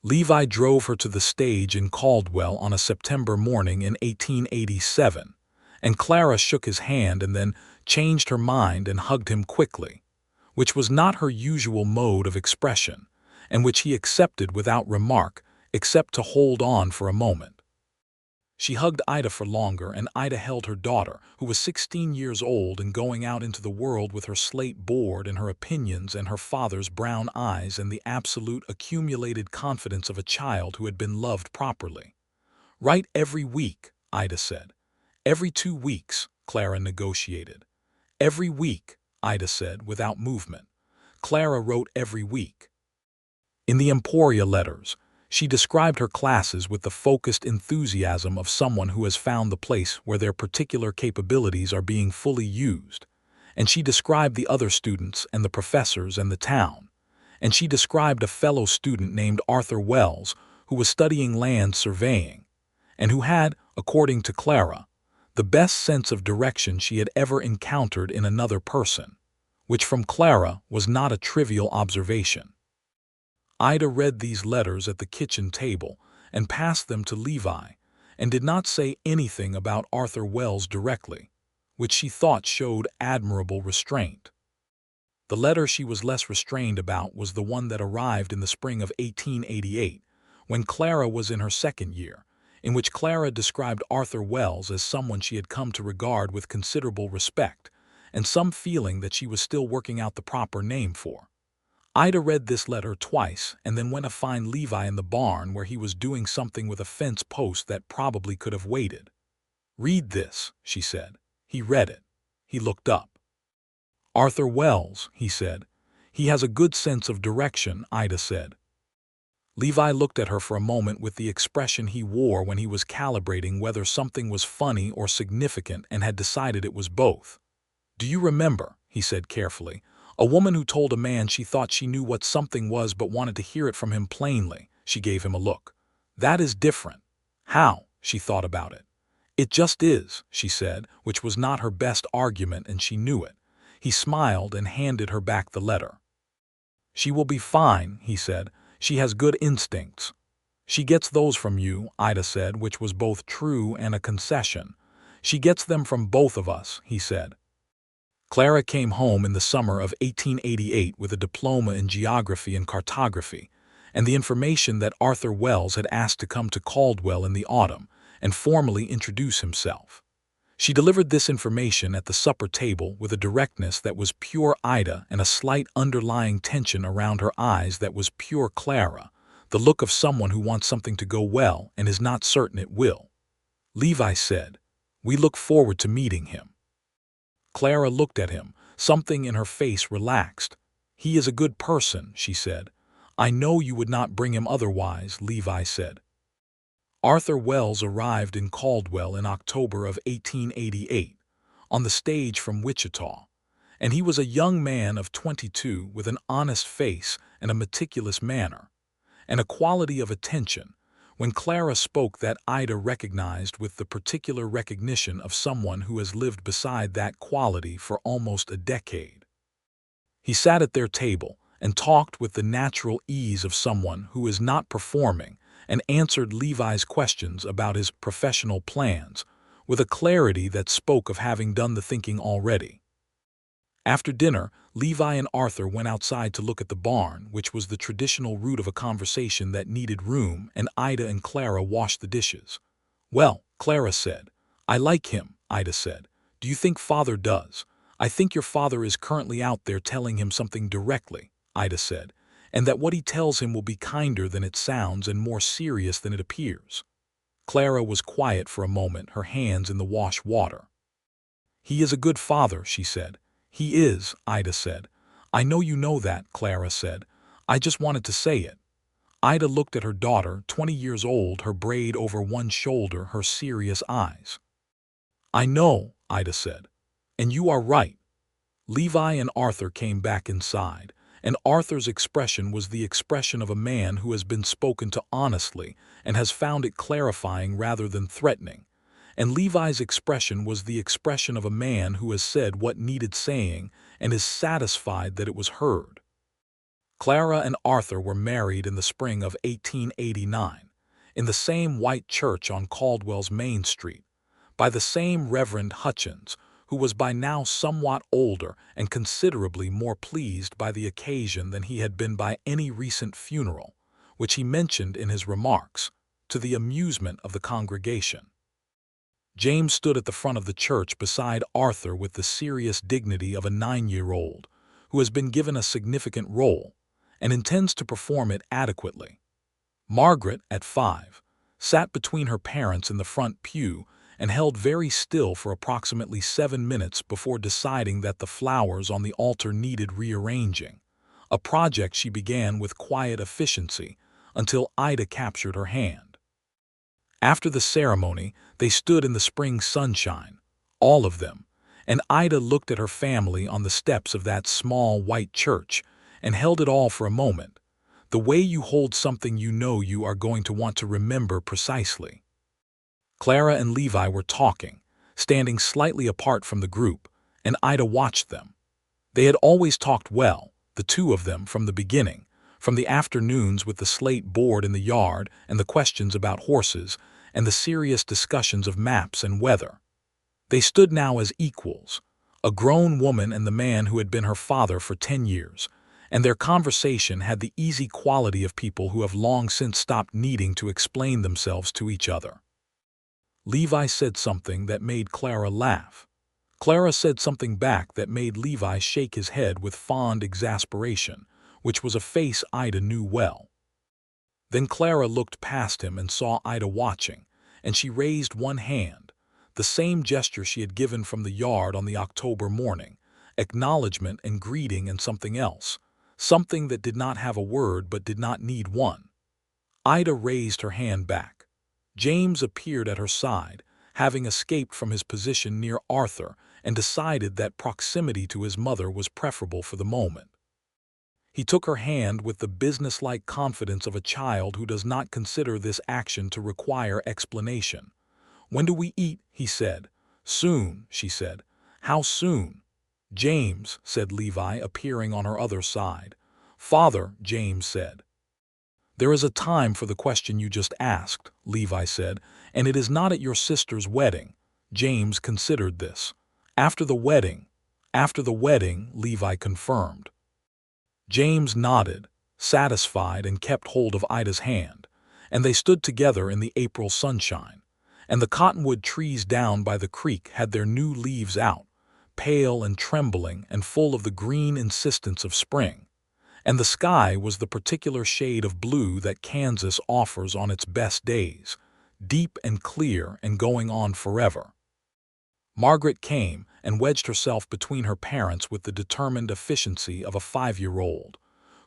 Levi drove her to the stage in Caldwell on a September morning in 1887, and Clara shook his hand and then changed her mind and hugged him quickly, which was not her usual mode of expression, and which he accepted without remark except to hold on for a moment. She hugged Ida for longer, and Ida held her daughter, who was 16 years old and going out into the world with her slate board and her opinions and her father's brown eyes and the absolute accumulated confidence of a child who had been loved properly. "Write every week," Ida said. "Every 2 weeks," Clara negotiated. "Every week," Ida said without movement. Clara wrote every week. In the Emporia letters, she described her classes with the focused enthusiasm of someone who has found the place where their particular capabilities are being fully used, and she described the other students and the professors and the town, and she described a fellow student named Arthur Wells who was studying land surveying, and who had, according to Clara, the best sense of direction she had ever encountered in another person, which from Clara was not a trivial observation. Ida read these letters at the kitchen table and passed them to Levi, and did not say anything about Arthur Wells directly, which she thought showed admirable restraint. The letter she was less restrained about was the one that arrived in the spring of 1888, when Clara was in her second year, in which Clara described Arthur Wells as someone she had come to regard with considerable respect, and some feeling that she was still working out the proper name for. Ida read this letter twice and then went to find Levi in the barn where he was doing something with a fence post that probably could have waited. "Read this," she said. He read it. He looked up. "Arthur Wells," he said. "He has a good sense of direction," Ida said. Levi looked at her for a moment with the expression he wore when he was calibrating whether something was funny or significant and had decided it was both. "Do you remember," he said carefully, "a woman who told a man she thought she knew what something was but wanted to hear it from him plainly?" She gave him a look. "That is different." "How?" She thought about it. "It just is," she said, which was not her best argument, and she knew it. He smiled and handed her back the letter. "She will be fine," he said. "She has good instincts." "She gets those from you," Ida said, which was both true and a concession. "She gets them from both of us," he said. Clara came home in the summer of 1888 with a diploma in geography and cartography, and the information that Arthur Wells had asked to come to Caldwell in the autumn and formally introduce himself. She delivered this information at the supper table with a directness that was pure Ida and a slight underlying tension around her eyes that was pure Clara, the look of someone who wants something to go well and is not certain it will. Levi said, "We look forward to meeting him." Clara looked at him. Something in her face relaxed. "He is a good person," she said. "I know you would not bring him otherwise," Levi said. Arthur Wells arrived in Caldwell in October of 1888, on the stage from Wichita, and he was a young man of 22 with an honest face and a meticulous manner, and a quality of attention, when Clara spoke that Ida recognized with the particular recognition of someone who has lived beside that quality for almost a decade. He sat at their table and talked with the natural ease of someone who is not performing, and answered Levi's questions about his professional plans with a clarity that spoke of having done the thinking already. After dinner, Levi and Arthur went outside to look at the barn, which was the traditional route of a conversation that needed room, and Ida and Clara washed the dishes. "Well," Clara said. "I like him," Ida said. "Do you think Father does?" "I think your father is currently out there telling him something directly," Ida said, "and that what he tells him will be kinder than it sounds and more serious than it appears." Clara was quiet for a moment, her hands in the wash water. "He is a good father," she said. "He is," Ida said. "I know you know that," Clara said. "I just wanted to say it." Ida looked at her daughter, 20 years old, her braid over one shoulder, her serious eyes. "I know," Ida said. "And you are right." Levi and Arthur came back inside, and Arthur's expression was the expression of a man who has been spoken to honestly and has found it clarifying rather than threatening, and Levi's expression was the expression of a man who has said what needed saying and is satisfied that it was heard. Clara and Arthur were married in the spring of 1889, in the same white church on Caldwell's Main Street, by the same Reverend Hutchins, who was by now somewhat older and considerably more pleased by the occasion than he had been by any recent funeral, which he mentioned in his remarks, to the amusement of the congregation. James stood at the front of the church beside Arthur with the serious dignity of a 9-year-old who has been given a significant role and intends to perform it adequately. Margaret, at 5, sat between her parents in the front pew and held very still for approximately 7 minutes before deciding that the flowers on the altar needed rearranging, a project she began with quiet efficiency until Ida captured her hand. After the ceremony, they stood in the spring sunshine, all of them, and Ida looked at her family on the steps of that small white church and held it all for a moment, the way you hold something you know you are going to want to remember precisely. Clara and Levi were talking, standing slightly apart from the group, and Ida watched them. They had always talked well, the two of them, from the beginning, from the afternoons with the slate board in the yard and the questions about horses and the serious discussions of maps and weather. They stood now as equals, a grown woman and the man who had been her father for 10 years, and their conversation had the easy quality of people who have long since stopped needing to explain themselves to each other. Levi said something that made Clara laugh. Clara said something back that made Levi shake his head with fond exasperation, which was a face Ida knew well. Then Clara looked past him and saw Ida watching, and she raised one hand, the same gesture she had given from the yard on the October morning, acknowledgement and greeting and something else, something that did not have a word but did not need one. Ida raised her hand back. James appeared at her side, having escaped from his position near Arthur, and decided that proximity to his mother was preferable for the moment. He took her hand with the businesslike confidence of a child who does not consider this action to require explanation. "When do we eat?" he said. "Soon," she said. "How soon?" "James," said Levi, appearing on her other side. "Father," James said. "There is a time for the question you just asked," Levi said, "and it is not at your sister's wedding." James considered this. "After the wedding." "After the wedding," Levi confirmed. James nodded, satisfied, and kept hold of Ida's hand, and they stood together in the April sunshine, and the cottonwood trees down by the creek had their new leaves out, pale and trembling and full of the green insistence of spring. And the sky was the particular shade of blue that Kansas offers on its best days, deep and clear and going on forever. Margaret came and wedged herself between her parents with the determined efficiency of a 5-year-old,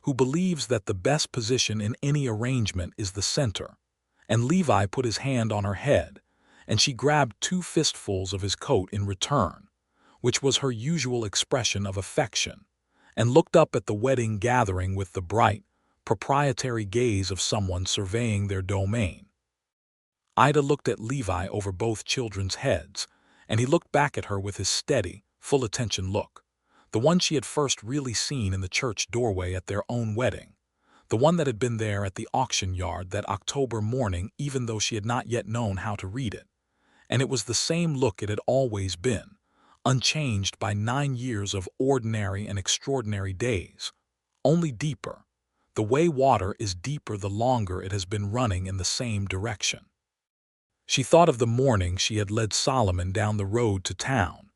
who believes that the best position in any arrangement is the center, and Levi put his hand on her head, and she grabbed 2 fistfuls of his coat in return, which was her usual expression of affection, and looked up at the wedding gathering with the bright, proprietary gaze of someone surveying their domain. Ida looked at Levi over both children's heads, and he looked back at her with his steady, full-attention look, the one she had first really seen in the church doorway at their own wedding, the one that had been there at the auction yard that October morning even though she had not yet known how to read it. And it was the same look it had always been, unchanged by 9 years of ordinary and extraordinary days, only deeper, the way water is deeper the longer it has been running in the same direction. She thought of the morning she had led Solomon down the road to town.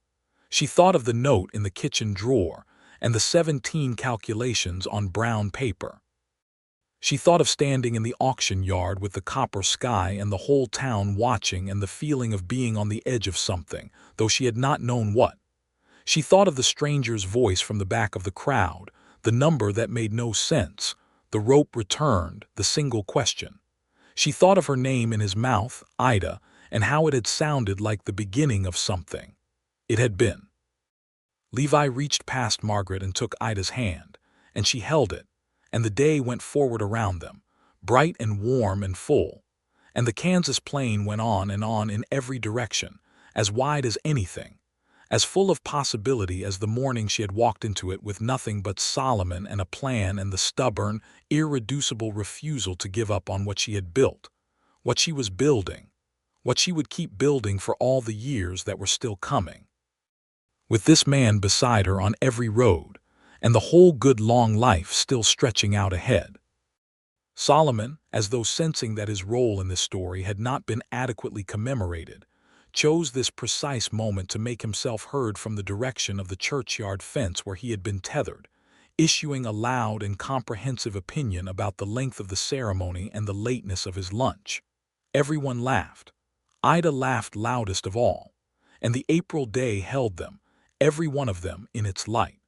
She thought of the note in the kitchen drawer and the 17 calculations on brown paper. She thought of standing in the auction yard with the copper sky and the whole town watching and the feeling of being on the edge of something, though she had not known what. She thought of the stranger's voice from the back of the crowd, the number that made no sense, the rope returned, the single question. She thought of her name in his mouth, Ida, and how it had sounded like the beginning of something. It had been. Levi reached past Margaret and took Ida's hand, and she held it, and the day went forward around them, bright and warm and full, and the Kansas plain went on in every direction, as wide as anything, as full of possibility as the morning she had walked into it with nothing but Solomon and a plan and the stubborn, irreducible refusal to give up on what she had built, what she was building, what she would keep building for all the years that were still coming. With this man beside her on every road, and the whole good long life still stretching out ahead. Solomon, as though sensing that his role in this story had not been adequately commemorated, chose this precise moment to make himself heard from the direction of the churchyard fence where he had been tethered, issuing a loud and comprehensive opinion about the length of the ceremony and the lateness of his lunch. Everyone laughed. Ida laughed loudest of all, and the April day held them, every one of them, in its light.